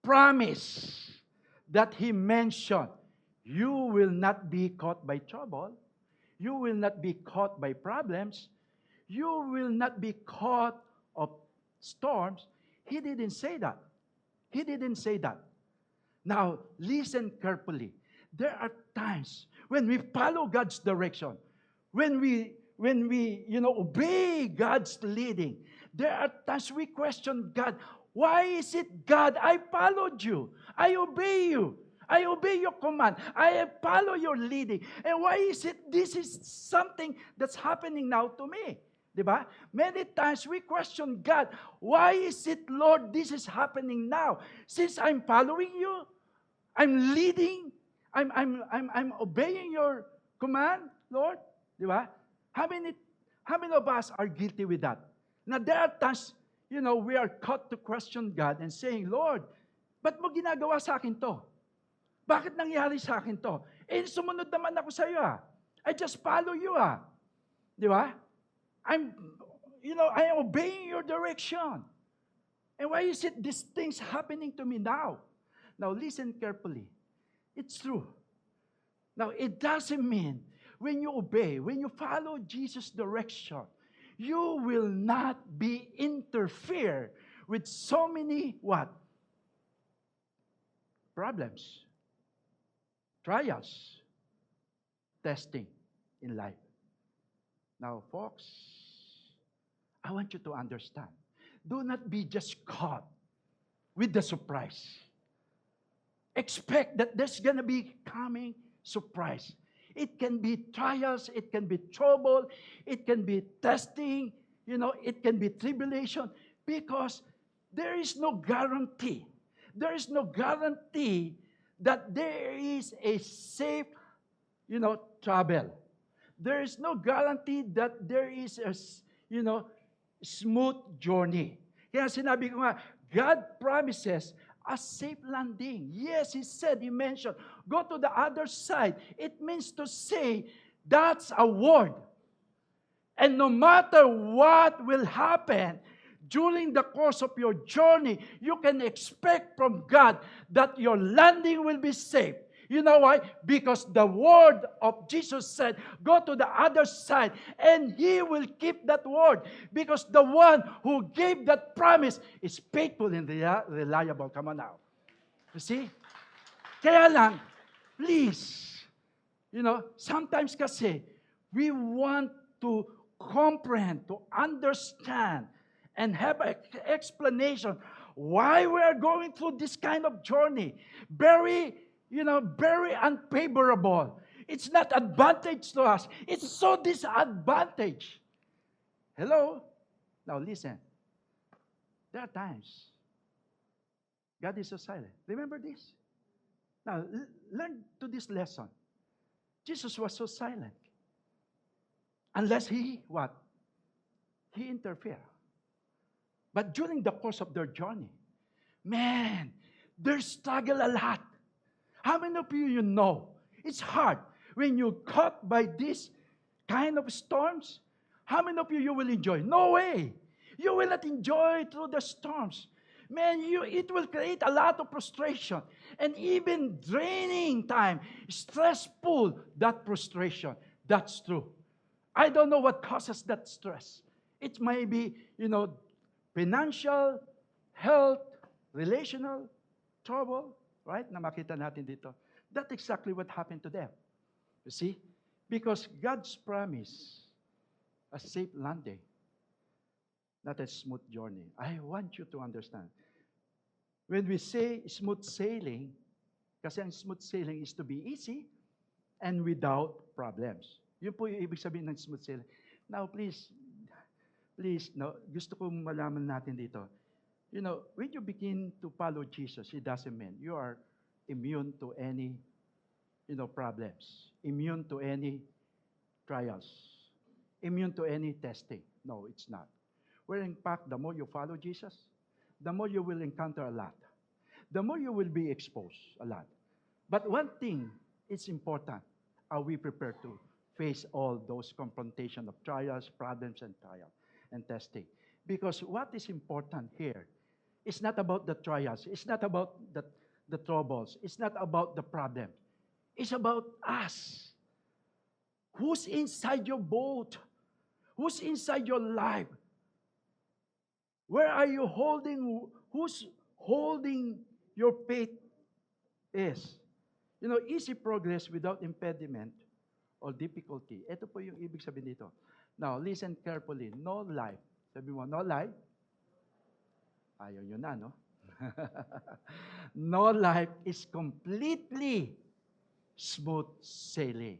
promise that He mentioned. You will not be caught by trouble. You will not be caught by problems. You will not be caught of storms. He didn't say that. He didn't say that. Now, listen carefully. There are times when we follow God's direction, when we obey God's leading. There are times we question God. Why is it, God, I followed you. I obey you. I obey your command. I follow your leading. And why is it this is something that's happening now to me? Diba? Many times we question God, why is it, Lord, this is happening now? Since I'm following you, I'm leading, I'm obeying your command, Lord. Diba? How many of us are guilty with that? Now, there are times, we are caught to question God and saying, Lord, ba't mo ginagawa sa akin to? Bakit nangyari sa akin to? Sumunod naman ako sa iyo, I just follow you, Di ba? I am obeying your direction. And why is it these things happening to me now? Now, listen carefully. It's true. Now, it doesn't mean when you obey, when you follow Jesus' direction, you will not be interfered with so many, what? Problems, trials, testing in life. Now, folks, I want you to understand. Do not be just caught with the surprise. Expect that there's going to be coming surprise. It can be trials, it can be trouble, it can be testing, it can be tribulation, because there is no guarantee. There is no guarantee that there is a safe, travel. There is no guarantee that there is a, smooth journey. Kaya sinabi ko nga, God promises a safe landing. Yes, He mentioned, go to the other side. It means to say, that's a word. And no matter what will happen during the course of your journey, you can expect from God that your landing will be safe. You know why? Because the word of Jesus said, go to the other side, and He will keep that word. Because the one who gave that promise is faithful and reliable. Come on now. You see? Kaya lang, please, sometimes kasi, we want to comprehend, to understand, and have an explanation why we are going through this kind of journey. Very unfavorable. It's not advantage to us. It's so disadvantage. Hello? Now listen. There are times God is so silent. Remember this? Now, learn to this lesson. Jesus was so silent. Unless He interfered. But during the course of their journey, man, they struggle a lot. How many of you know? It's hard when you're caught by this kind of storms. How many of you will enjoy? No way. You will not enjoy through the storms. Man, it will create a lot of frustration and even draining time, stressful, that frustration. That's true. I don't know what causes that stress. It may be, financial, health, relational, trouble, right? Na makita natin dito. That's exactly what happened to them. You see? Because God's promise, a safe landing, not a smooth journey. I want you to understand. When we say smooth sailing, kasi ang smooth sailing is to be easy and without problems. Yun po yung ibig sabihin ng smooth sailing. Now, please, gusto kong malaman natin dito. When you begin to follow Jesus, it doesn't mean you are immune to any, problems, immune to any trials, immune to any testing. No, it's not. Where in fact, the more you follow Jesus, the more you will encounter a lot. The more you will be exposed a lot. But one thing is important. Are we prepared to face all those confrontation of trials, problems, and testing? Because what is important here is not about the trials. It's not about the troubles. It's not about the problem. It's about us. Who's inside your boat? Who's inside your life? Where are you holding? Who's holding your faith is? Easy progress without impediment or difficulty. Ito po yung ibig sabihin dito. Now, listen carefully. No life. Sabi mo, no life? Ayaw nyo na, no? No life is completely smooth sailing.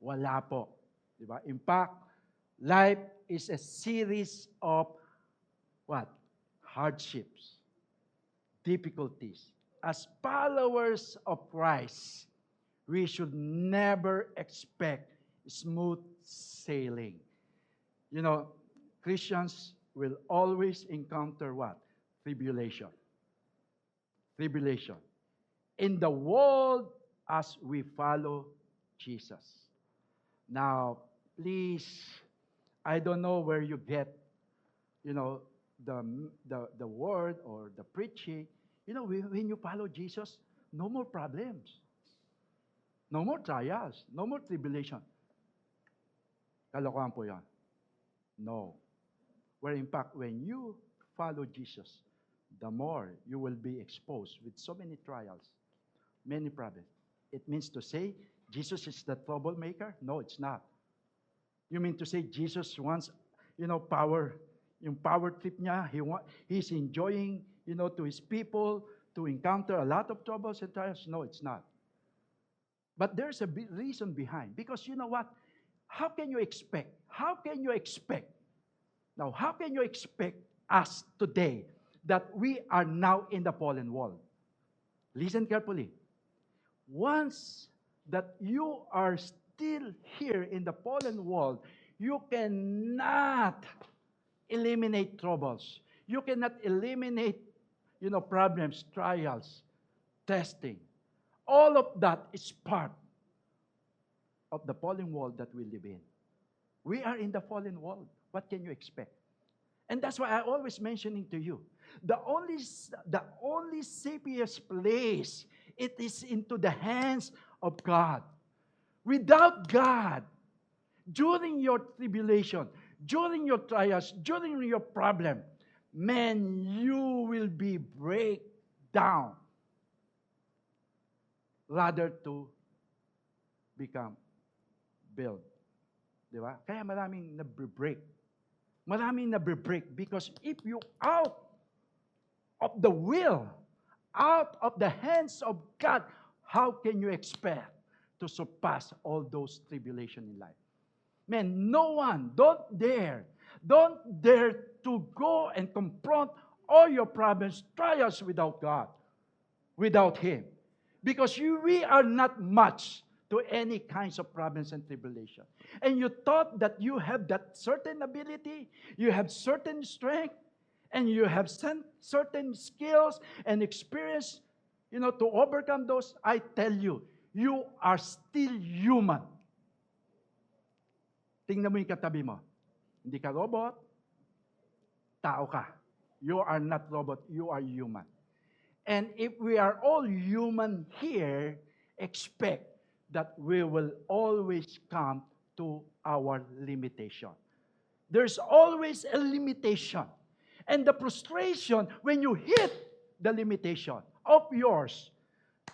Wala po. Di ba? In fact, life is a series of what? Hardships, difficulties. As followers of Christ, we should never expect smooth sailing. You know, Christians will always encounter what? Tribulation. Tribulation. In the world as we follow Jesus. Now, please, I don't know where you get, the word or the preaching. When you follow Jesus, no more problems. No more trials. No more tribulation. Kalokohan po yan. No. Where in fact, when you follow Jesus, the more you will be exposed with so many trials, many problems. It means to say, Jesus is the troublemaker? No, it's not. You mean to say Jesus wants, power, yung power trip niya, he's enjoying, to his people, to encounter a lot of troubles and trials? No, it's not. But there's a big reason behind. Because you know what? How can you expect? Now, how can you expect us today that we are now in the fallen world? Listen carefully. Once that you are still here in the fallen world, you cannot eliminate troubles. You cannot eliminate, problems, trials, testing. All of that is part of the fallen world that we live in. We are in the fallen world. What can you expect? And that's why I always mentioning to you, the only safest place, it is into the hands of God. Without God, during your tribulation, during your trials, during your problem, man, you will be break down rather to become build. Di ba? Kaya maraming nabibreak. Maraming nabibreak because if you out of the will, out of the hands of God, how can you expect to surpass all those tribulations in life? Man, no one, don't dare to go and confront all your problems, trials without God, without Him. Because we are not much to any kinds of problems and tribulation. And you thought that you have that certain ability, you have certain strength, and you have certain skills and experience, to overcome those. I tell you, you are still human. Tingnan mo yung katabi mo. Hindi ka robot, tao ka. You are not robot, you are human. And if we are all human here, expect that we will always come to our limitation. There's always a limitation. And the frustration, when you hit the limitation of yours,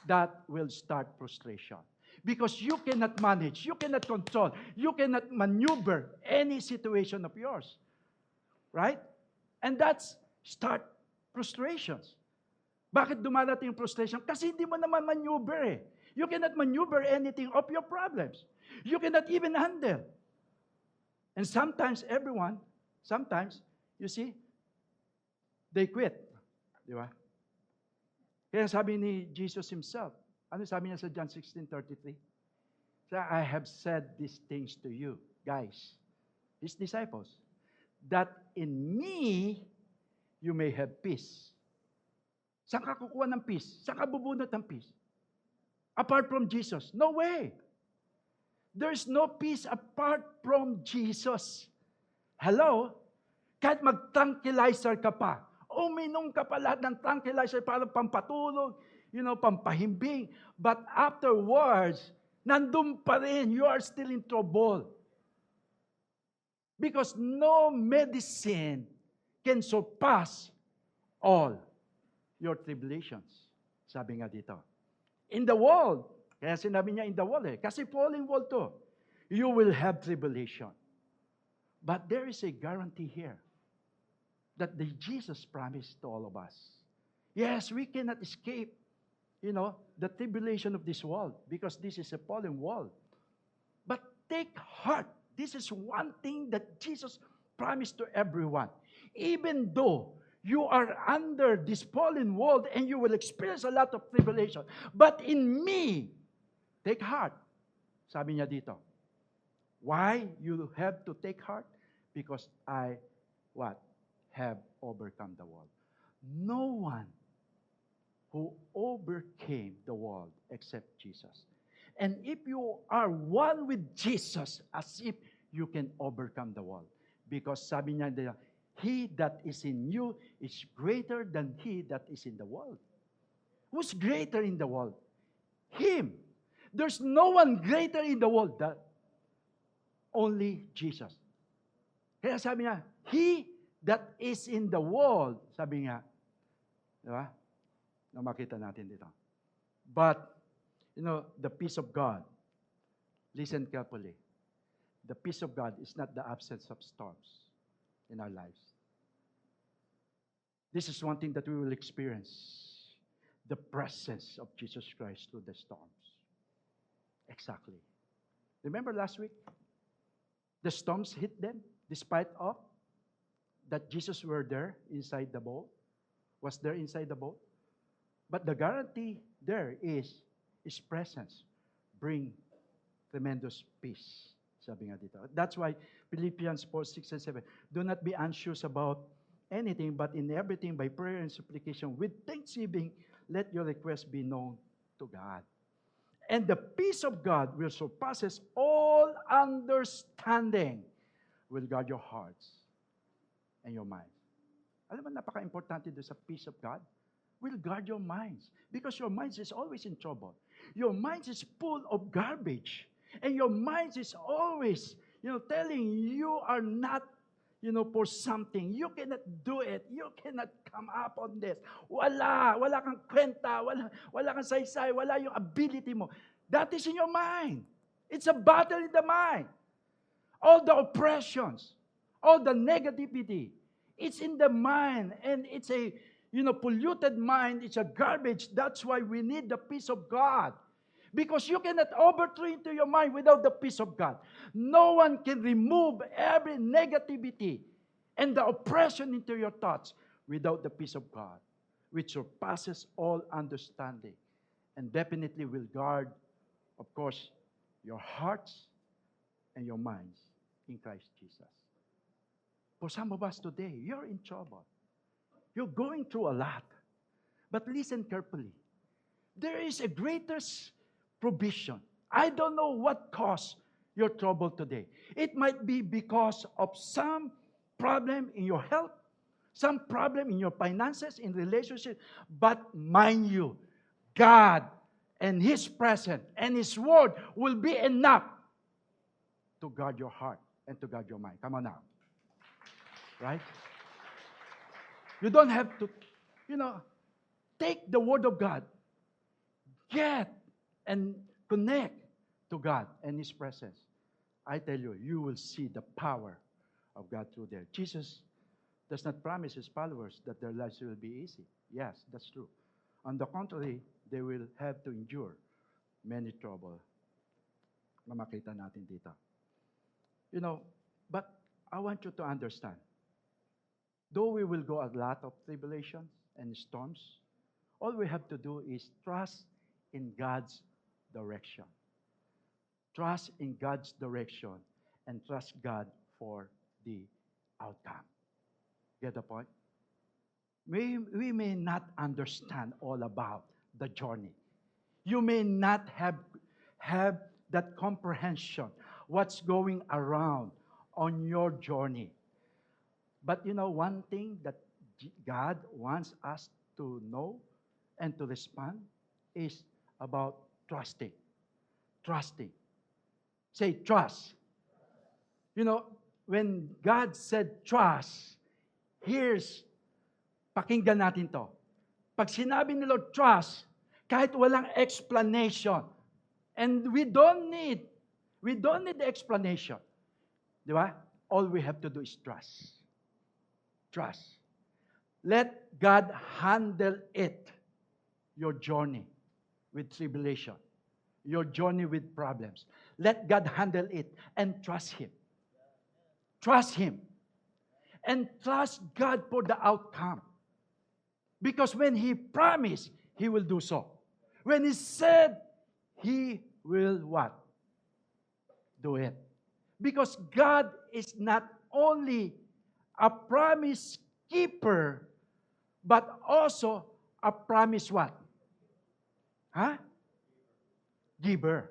that will start frustration. Because you cannot manage, you cannot control, you cannot maneuver any situation of yours. Right? And that's start frustrations. Bakit dumarating yung frustration? Kasi hindi mo naman maneuver eh. You cannot maneuver anything of your problems. You cannot even handle. And sometimes you see, they quit. Di ba? Kaya sabi ni Jesus Himself, ano sabi niya sa John 16:33? I have said these things to you, guys, His disciples, that in me you may have peace. Saan ka kukuha ng peace? Saan ka bubunot ng peace? Apart from Jesus? No way. There's no peace apart from Jesus. Hello? Kahit mag-tranquilizer ka pa, uminom ka pa lahat ng tranquilizer para pampatulog, pampahimbing. But afterwards, nandun pa rin, you are still in trouble. Because no medicine can surpass all your tribulations. Sabi nga dito. In the world, kaya sinabi niya in the world kasi falling world to, you will have tribulation. But there is a guarantee here that the Jesus promised to all of us. Yes, we cannot escape, the tribulation of this world because this is a fallen world. But take heart. This is one thing that Jesus promised to everyone. Even though you are under this fallen world and you will experience a lot of tribulation, but in me, take heart. Sabi niya dito. Why you have to take heart? Because I, what? Have overcome the world. No one who overcame the world except Jesus. And if you are one with Jesus, as if you can overcome the world. Because sabi niya, he that is in you is greater than he that is in the world. Who's greater in the world? Him. There's no one greater in the world than only Jesus. Kaya sabi niya, he that is in the world, sabi niya, di ba? Na makita natin dito. But, the peace of God, listen carefully. The peace of God is not the absence of storms in our lives. This is one thing that we will experience. The presence of Jesus Christ through the storms. Exactly. Remember last week? The storms hit them despite of that Jesus were there inside the boat. Was there inside the boat? But the guarantee there is His presence bring tremendous peace. Sabi nga dito. That's why Philippians 4, 6, and 7, do not be anxious about anything, but in everything by prayer and supplication with thanksgiving, let your requests be known to God. And the peace of God will surpasses all understanding will guard your hearts and your minds. Alam mo, napaka-importante doon sa peace of God. Will guard your minds. Because your minds is always in trouble. Your minds is full of garbage. And your minds is always, telling you are not, for something. You cannot do it. You cannot come up on this. Wala kang kwenta, wala kang saysay, wala yung ability mo. That is in your mind. It's a battle in the mind. All the oppressions, all the negativity, it's in the mind. And it's a, polluted mind. It's a garbage. That's why we need the peace of God. Because you cannot overthrow into your mind without the peace of God. No one can remove every negativity and the oppression into your thoughts without the peace of God, which surpasses all understanding and definitely will guard, of course, your hearts and your minds in Christ Jesus. For some of us today, you're in trouble. You're going through a lot. But listen carefully. There is a greatest provision. I don't know what caused your trouble today. It might be because of some problem in your health, some problem in your finances, in relationship. But mind you, God and His presence and His word will be enough to guard your heart and to guard your mind. Come on now. Right? You don't have to, take the word of God, get and connect to God and His presence. I tell you, you will see the power of God through there. Jesus does not promise His followers that their lives will be easy. Yes, that's true. On the contrary, they will have to endure many trouble. Mamakita natin dito. But I want you to understand, though we will go a lot of tribulations and storms, all we have to do is trust in God's direction. Trust in God's direction and trust God for the outcome. Get the point? We may not understand all about the journey. You may not have that comprehension, what's going around on your journey. But one thing that God wants us to know and to respond is about trusting. Trusting. Say trust. When God said trust, pakinggan natin to. Pag sinabi ni Lord trust, kahit walang explanation, and we don't need the explanation. Di ba? All we have to do is trust. Trust. Let God handle it. Your journey with tribulation, your journey with problems. Let God handle it and trust Him. Trust Him. And trust God for the outcome. Because when He promised, He will do so. When He said, He will what? Do it. Because God is not only a promise keeper, but also a promise what? Huh? Giver.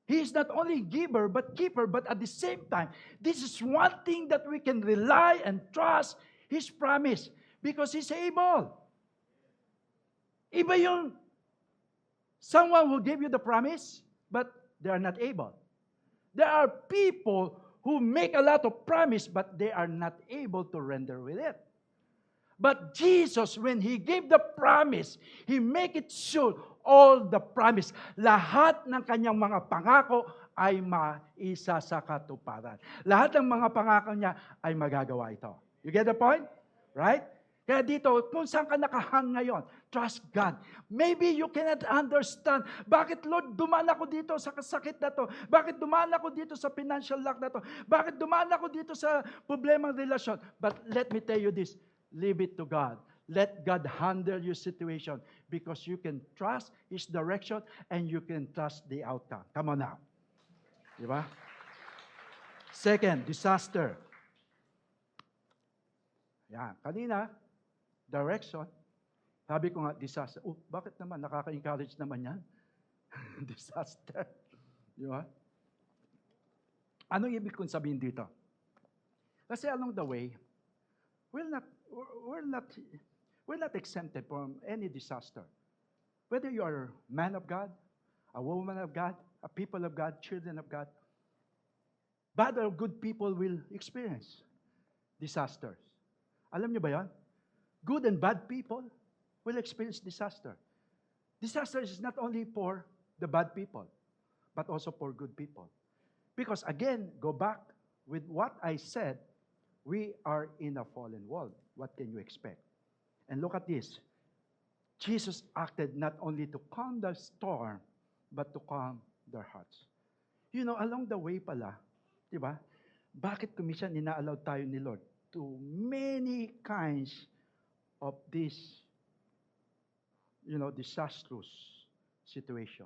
He is not only giver, but keeper, but at the same time, this is one thing that we can rely and trust His promise because He's able. Iba yung someone will give you the promise, but they are not able. There are people who make a lot of promise, but they are not able to render with it. But Jesus, when He gave the promise, He make it sure all the promise, lahat ng Kanyang mga pangako ay maisa sa katuparan. Lahat ng mga pangako niya ay magagawa ito. You get the point? Right? Kaya dito, kung saan ka nakahang ngayon, trust God. Maybe you cannot understand, bakit Lord, dumaan ako dito sa kasakit na to? Bakit dumaan ako dito sa financial lack na to? Bakit dumaan ako dito sa problemang relasyon? But let me tell you this, leave it to God. Let God handle your situation because you can trust His direction and you can trust the outcome. Come on now. Diba? Second, disaster. Yan. Kanina, direction. Sabi ko nga, disaster. Oh, bakit naman? Nakaka-encourage naman yan. Disaster. Diba? Anong ibig kong sabihin dito? Kasi along the way, we're not exempted from any disaster. Whether you are a man of God, a woman of God, a people of God, children of God, bad or good people will experience disasters. Alam niyo ba yan? Good and bad people will experience disaster. Disaster is not only for the bad people, but also for good people. Because again, go back with what I said, we are in a fallen world. What can you expect? And look at this. Jesus acted not only to calm the storm, but to calm their hearts. You know, along the way pala, di ba? Bakit kumisyan ina-allow tayo ni Lord to many kinds of this, disastrous situation?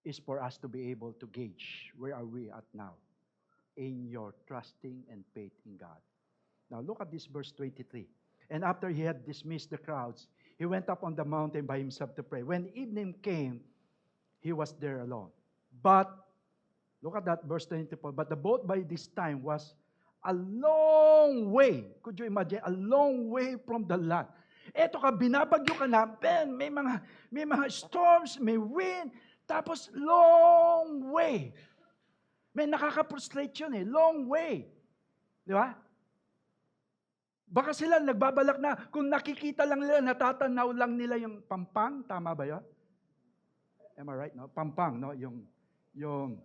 Is for us to be able to gauge where are we at now in your trusting and faith in God. Now look at this verse 23. And after He had dismissed the crowds, He went up on the mountain by Himself to pray. When evening came, He was there alone. But, look at that verse 24. But the boat by this time was a long way. Could you imagine? A long way from the land. Eto ka, binabagyo ka na, Ben, may mga storms, may wind, tapos long way. May nakaka-frustrate yun long way. Di ba? Baka sila nagbabalak na, kung nakikita lang nila, natatanaw lang nila yung Pampang, tama ba yun? Am I right? No? Pampang, no? Yung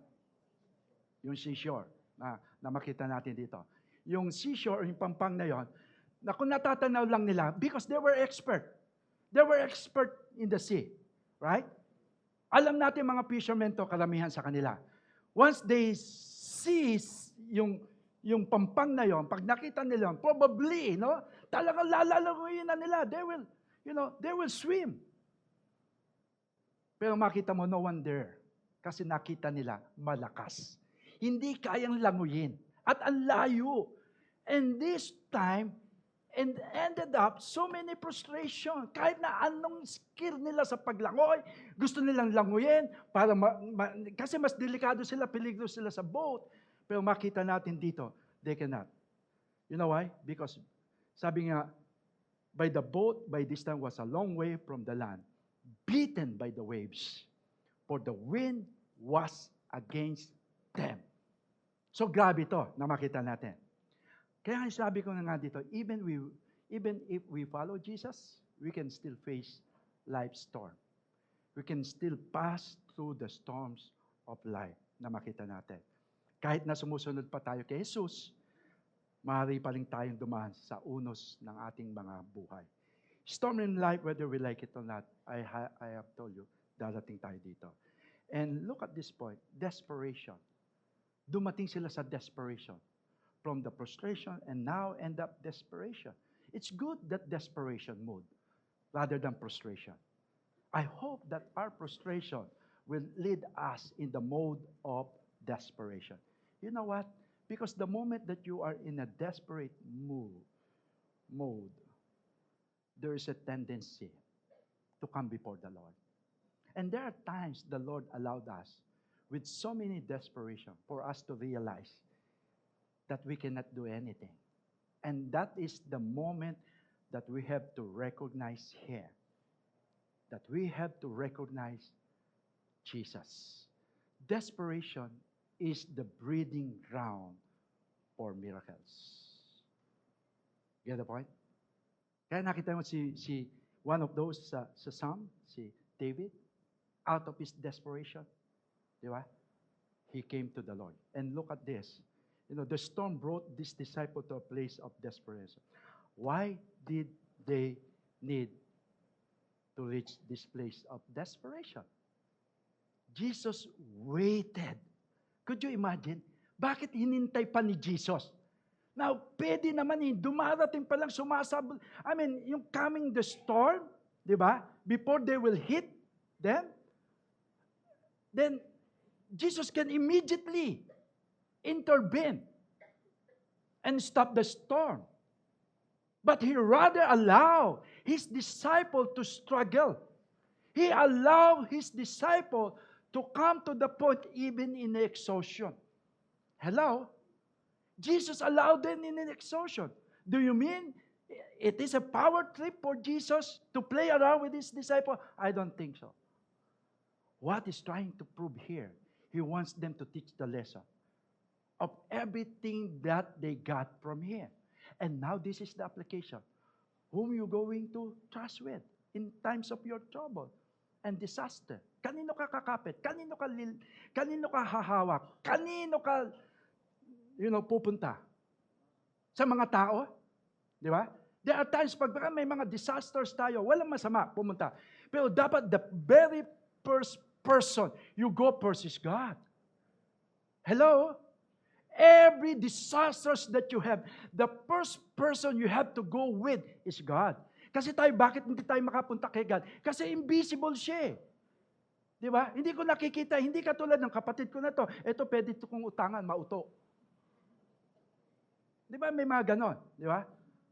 seashore na makita natin dito. Yung seashore, yung Pampang na yon, na kung natatanaw lang nila, because they were expert. They were expert in the sea. Right? Alam natin mga fishermen to, karamihan sa kanila. Once they see yung Pampang na yon, pag nakita nila, probably, talagang lalalanguyin na nila. They will swim. Pero makita mo, no one there. Kasi nakita nila, malakas. Hindi kayang languyin. At ang layo. And this time, and ended up so many frustration. Kahit na anong skill nila sa paglangoy, gusto nilang languyin para kasi mas delikado sila, peligro sila sa boat. Pero makita natin dito, they cannot. You know why? Because sabi nga, by the boat, by this time was a long way from the land, beaten by the waves, for the wind was against them. So grabe ito na makita natin. Kaya sabi ko na nga dito, even if we follow Jesus, we can still face life's storm. We can still pass through the storms of life na makita natin. Kahit na sumusunod pa tayo kay Jesus, maaari pa rin tayong dumaan sa unos ng ating mga buhay. Storm in life, whether we like it or not, I have told you, darating tayo dito. And look at this point, desperation. Dumating sila sa desperation. From the frustration and now end up desperation. It's good that desperation mode rather than frustration. I hope that our frustration will lead us in the mode of desperation. You know what? Because the moment that you are in a desperate mode, there is a tendency to come before the Lord. And there are times the Lord allowed us with so many desperation for us to realize that we cannot do anything. And that is the moment that we have to recognize Him. That we have to recognize Jesus. Desperation is the breeding ground for miracles. Get the point? Kaya nakita mo si one of those sa Psalm, si David, out of his desperation, di ba? He came to the Lord. And look at this. You know, the storm brought this disciple to a place of desperation. Why did they need to reach this place of desperation? Jesus waited. Could you imagine? Bakit hinintay pa ni Jesus? Now, pwede naman dumarating pa lang sumasabog. I mean, yung coming the storm, di ba? Before they will hit them, then Jesus can immediately intervene and stop the storm. But He rather allow His disciple to struggle. He allowed His disciple to come to the point even in exhaustion. Hello? Jesus allowed them in an exhaustion. Do you mean it is a power trip for Jesus to play around with His disciple? I don't think so. What He's trying to prove here, He wants them to teach the lesson of everything that they got from Him. And now this is the application. Whom you going to trust with in times of your trouble and disaster? Kanino ka kakapit? Kanino ka hahawak? Kanino ka, pupunta? Sa mga tao? Di ba? There are times pag may mga disasters tayo, walang masama pumunta. Pero dapat the very first person you go first is God. Hello? Every disasters that you have, the first person you have to go with is God. Kasi bakit hindi tayo makapunta kay God? Kasi invisible siya. Di ba? Hindi ko nakikita, hindi katulad ng kapatid ko na to. Ito, pwede ito kong utangan, mauto. Di ba? May mga ganon. Di ba?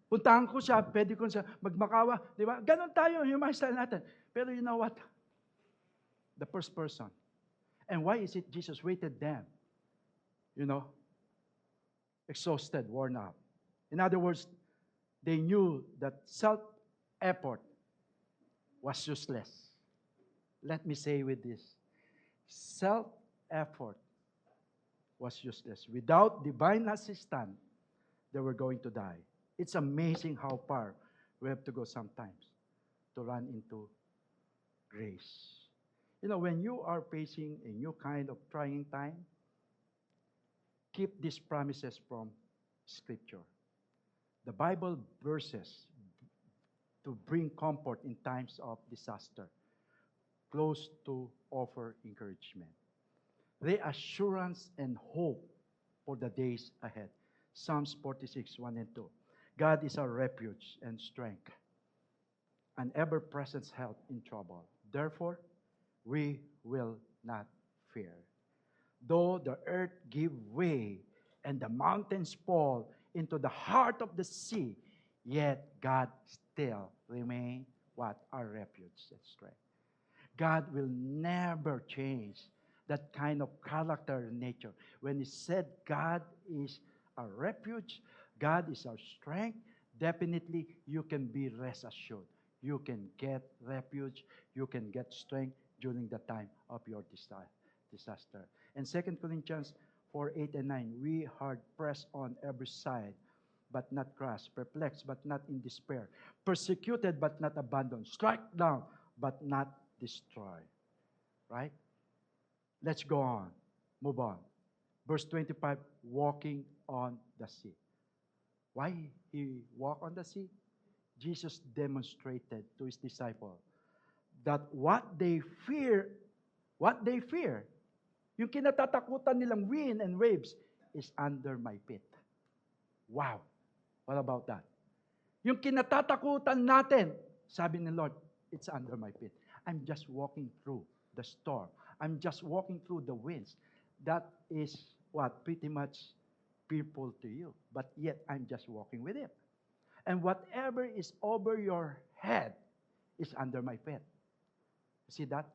Puntahan ko siya, pwede ko siya magmakawa. Di ba? Ganon tayo, yung mga style natin. Pero you know what? The first person. And why is it Jesus waited them? Exhausted, worn out. In other words, they knew that self-effort was useless. Let me say with this. Self-effort was useless. Without divine assistance, they were going to die. It's amazing how far we have to go sometimes to run into grace. When you are facing a new kind of trying time, keep these promises from Scripture. The Bible verses to bring comfort in times of disaster, close to offer encouragement, reassurance and hope for the days ahead. Psalms 46, 1 and 2. God is our refuge and strength, an ever-present help in trouble. Therefore, we will not fear. Though the earth give way and the mountains fall into the heart of the sea, yet God still remain what? Our refuge and strength. God will never change that kind of character and nature. When He said God is our refuge, God is our strength, definitely you can be rest assured. You can get refuge, you can get strength during the time of your disaster. And 2 Corinthians 4, 8 and 9, we hard pressed on every side, but not crushed, perplexed, but not in despair, persecuted, but not abandoned, struck down, but not destroyed. Right? Let's go on. Move on. Verse 25, walking on the sea. Why he walked on the sea? Jesus demonstrated to his disciple that what they fear, yung kinatatakutan nilang wind and waves, is under my feet. Wow! What about that? Yung kinatatakutan natin, sabi ni Lord, it's under my feet. I'm just walking through the storm. I'm just walking through the winds. That is what pretty much fearful to you. But yet, I'm just walking with Him. And whatever is over your head is under my feet. See that?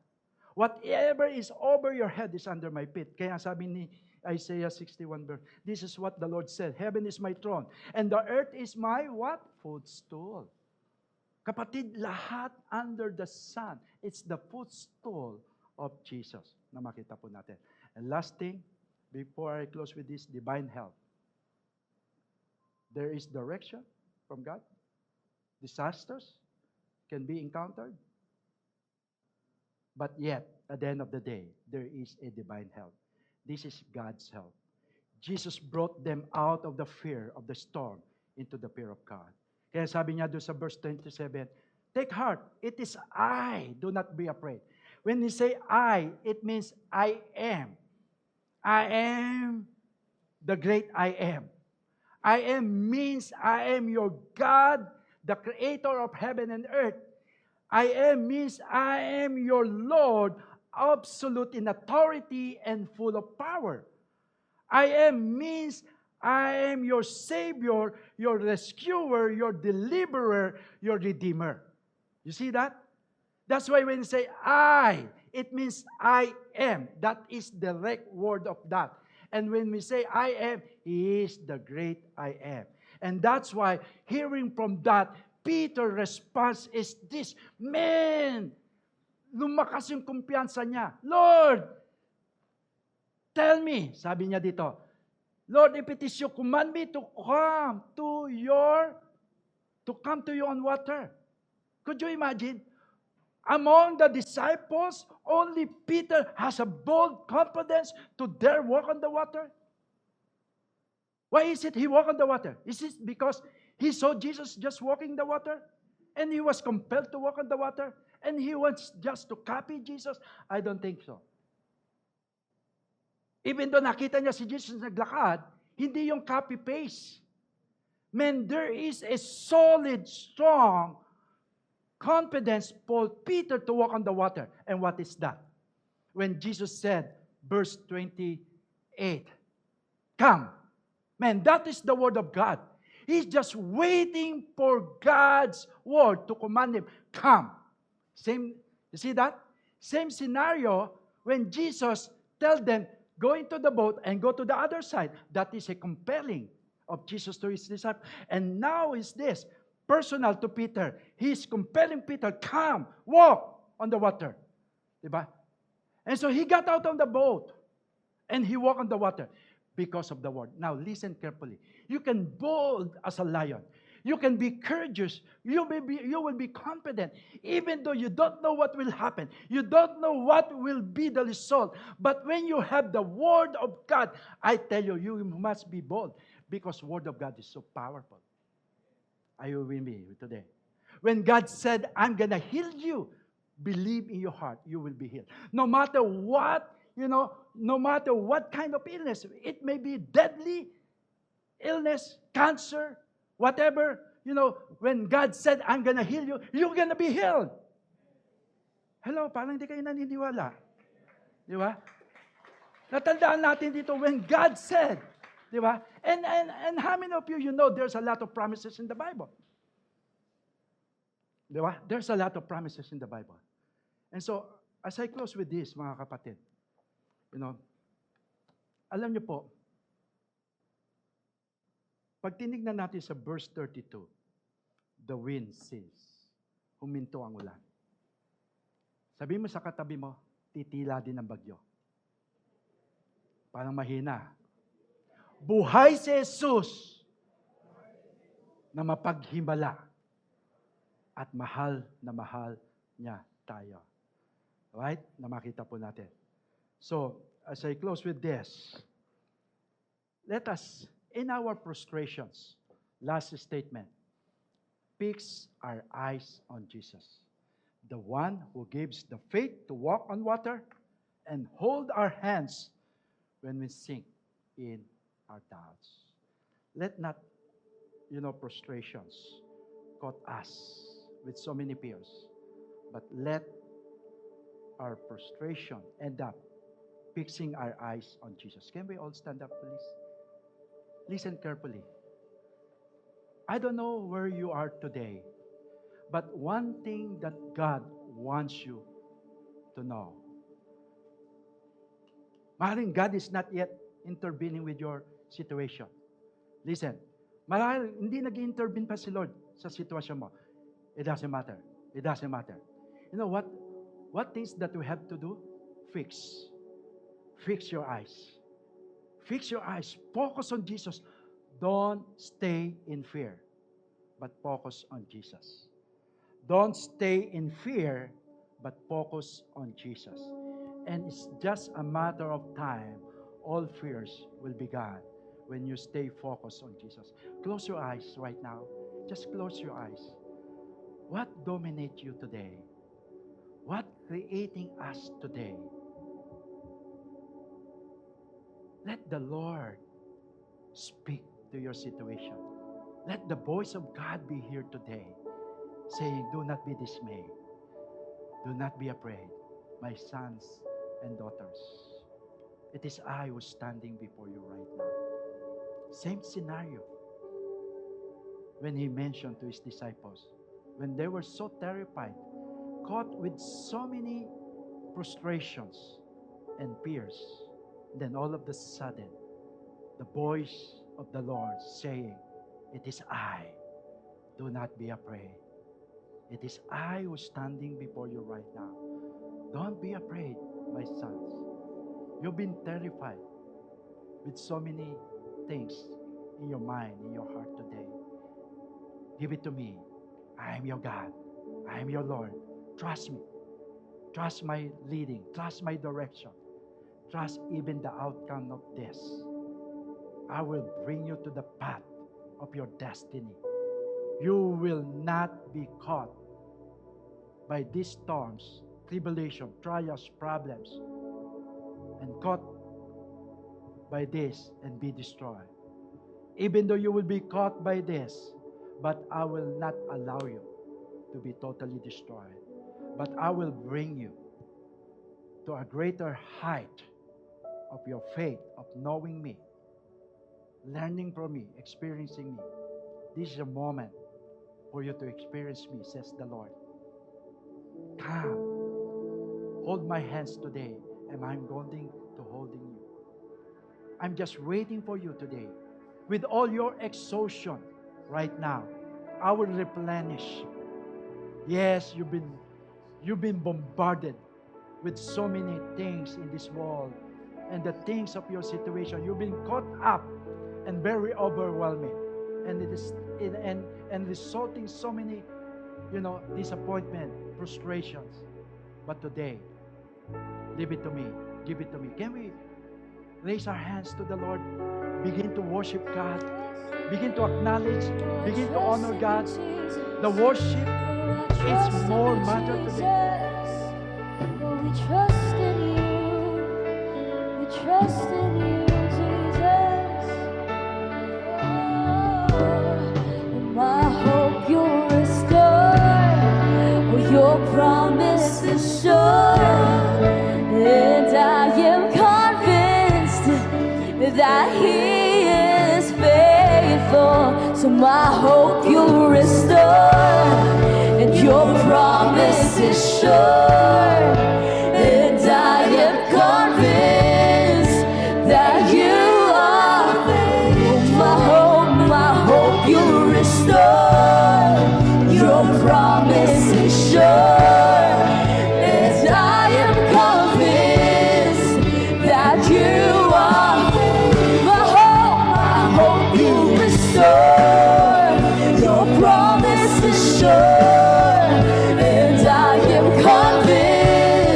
Whatever is over your head is under my feet. Kaya sabi ni Isaiah 61 verse, this is what the Lord said, heaven is my throne, and the earth is my what? Footstool. Kapatid, lahat under the sun, it's the footstool of Jesus na makita po natin. And last thing, before I close with this, divine help. There is direction from God. Disasters can be encountered. But yet, at the end of the day, there is a divine help. This is God's help. Jesus brought them out of the fear of the storm into the fear of God. Kaya sabi niya doon sa verse 27, take heart, it is I, do not be afraid. When he say I, it means I am. I am the great I am. I am means I am your God, the creator of heaven and earth. I am means I am your Lord, absolute in authority and full of power. I am means I am your Savior, your rescuer, your deliverer, your redeemer. You see that? That's why when you say I, it means I am. That is the direct word of that. And when we say I am, He is the great I am. And that's why hearing from that, Peter's response is this, man, lumakas yung kumpiyansa niya. Lord, tell me, sabi niya dito, Lord, if it is you, command me to come to you on water. Could you imagine? Among the disciples, only Peter has a bold confidence to dare walk on the water. Why is it he walked on the water? Is it because he saw Jesus just walking the water? And he was compelled to walk on the water? And he wants just to copy Jesus? I don't think so. Even though nakita niya si Jesus naglakad, hindi yung copy-paste. Man, there is a solid, strong confidence for Peter to walk on the water. And what is that? When Jesus said, verse 28, come. Man, that is the word of God. He's just waiting for God's word to command him, come. Same, you see that? Same scenario when Jesus told them, go into the boat and go to the other side. That is a compelling of Jesus to his disciples. And now is this, personal to Peter. He's compelling Peter, come, walk on the water. Diba? And so he got out of the boat and he walked on the water because of the word. Now listen carefully. You can bold as a lion. You can be courageous. You will be confident, even though you don't know what will happen. You don't know what will be the result. But when you have the word of God, I tell you, you must be bold because the word of God is so powerful. Are you with me today? When God said, I'm going to heal you, believe in your heart, you will be healed. No matter what, no matter what kind of illness, it may be deadly illness, cancer, whatever, when God said, I'm going to heal you, you're going to be healed. Hello, parang hindi kayo naniniwala. Di ba? Natandaan natin dito when God said, di ba? And how many of you know there's a lot of promises in the Bible? Di ba? There's a lot of promises in the Bible. And so, as I close with this, mga kapatid, alam niyo po, pag tinignan natin sa verse 32, the wind ceased. Huminto ang ulan. Sabi mo sa katabi mo, titila din ang bagyo. Parang mahina. Buhay si Jesus na mapaghimala at mahal na mahal niya tayo. Right? Na makita po natin. So, as I close with this, let us, in our frustrations, Last statement. Fix our eyes on Jesus, the one who gives the faith to walk on water and hold our hands when we sink in our doubts. Let not, frustrations caught us with so many fears, but let our frustration end up fixing our eyes on Jesus. Can we all stand up, please? Listen carefully. I don't know where you are today, but one thing that God wants you to know. Maaaring God is not yet intervening with your situation. Listen, maaaring hindi nag-intervene pa si Lord sa sitwasyon mo. It doesn't matter. It doesn't matter. You know what? What things that we have to do? Fix. Fix your eyes. Fix your eyes. Focus on Jesus. Don't stay in fear, but focus on Jesus. Don't stay in fear, but focus on Jesus. And it's just a matter of time. All fears will be gone when you stay focused on Jesus. Close your eyes right now. Just close your eyes. What dominates you today? What creating us today? Let the Lord speak to your situation. Let the voice of God be here today, saying, do not be dismayed. Do not be afraid, my sons and daughters. It is I who's standing before you right now. Same scenario when he mentioned to his disciples, when they were so terrified, caught with so many frustrations and fears. Then all of a sudden, the voice of the Lord saying, it is I. Do not be afraid. It is I who's standing before you right now. Don't be afraid, my sons. You've been terrified with so many things in your mind, in your heart today. Give it to me. I am your God. I am your Lord. Trust me. Trust my leading. Trust my direction. Trust even the outcome of this. I will bring you to the path of your destiny. You will not be caught by these storms, tribulation, trials, problems, and caught by this and be destroyed. Even though you will be caught by this, but I will not allow you to be totally destroyed. But I will bring you to a greater height of your faith, of knowing me, learning from me, experiencing me. This is a moment for you to experience me, says the Lord. Come, hold my hands today, and I'm going to holding you. I'm just waiting for you today. With all your exhaustion right now, I will replenish. Yes, you've been bombarded with so many things in this world and the things of your situation. You've been caught up and very overwhelming, and it is and resulting so many, disappointment, frustrations. But today, leave it to me. Give it to me. Can we raise our hands to the Lord? Begin to worship God. Begin to acknowledge. Begin to honor God. The worship is more matter today. We trust in you. We trust in you, Jesus. And my hope you'll restore. Oh, your promise is sure. And I am convinced that He is faithful. So my hope you'll restore. And your promise is sure. And I am convinced that you are faithful. My hope you'll restore. Your promise is sure. And I am convinced that you are faithful. My hope you'll restore. Your promise is sure. And I am convinced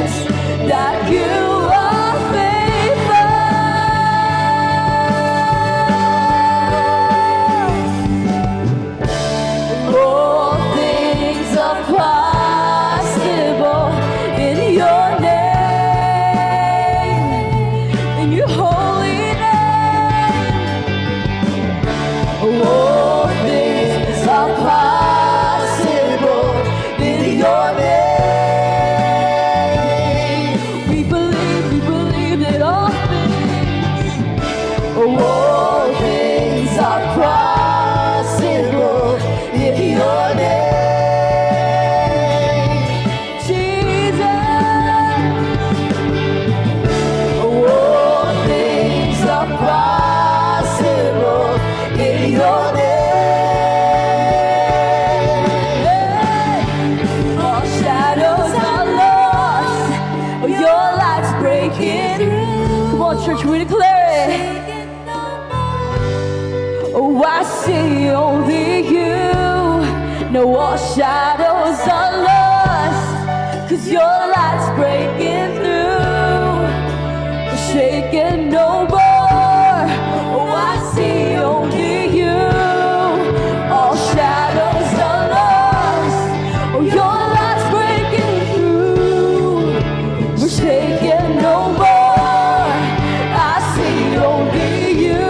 church, we declare it. Oh, I see only you. No, all shadows are lost, 'cause your light's breaking through. We're shaking no more. Oh, I see only you. All shadows are lost. Oh, your light's breaking through. We're shaking no more. I see only you.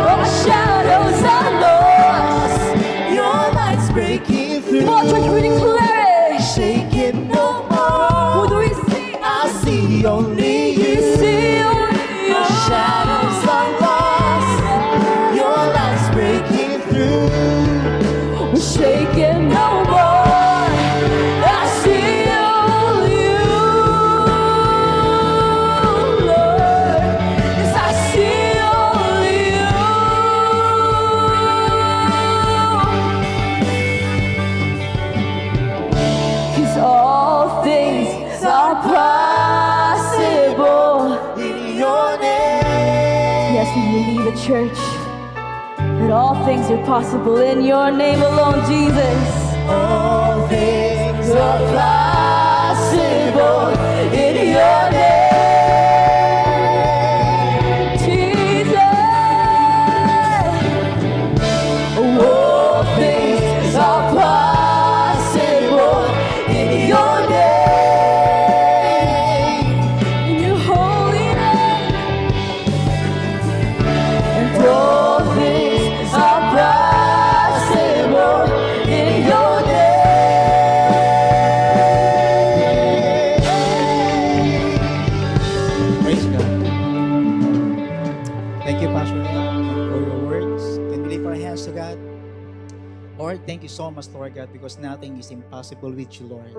All shadows are lost. Your light's breaking through. Come on, church, we declare it. Shaking no more. Who do we see? I see only We you. see only you. Shadows are lost. Your light's breaking through. We're shaking no more. I see only you, Lord. Yes, I see only you. 'Cause all things are possible. In your name. Yes, we believe it, church. That all things are possible in your name alone, Jesus. All things are possible in your name. Jesus. All things are possible in your name. In your holy name. And all things are possible in your name. Praise God. Thank you, Pastor Ed, for your words. Can we lift our hands to God? Lord, thank you so much, Lord God, because nothing is impossible with you, Lord.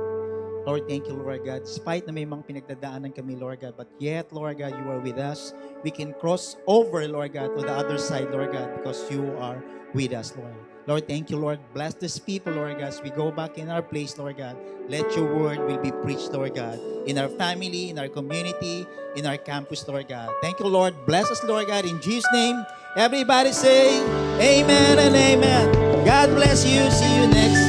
Lord, thank you, Lord God. Despite na may mga pinagdadaanan kami, Lord God, but yet, Lord God, you are with us. We can cross over, Lord God, to the other side, Lord God, because you are with us, Lord. Lord, thank you, Lord. Bless these people, Lord God, as we go back in our place, Lord God. Let your word will be preached, Lord God, in our family, in our community, in our campus, Lord God. Thank you, Lord. Bless us, Lord God, in Jesus' name. Everybody say amen and amen. God bless you. See you next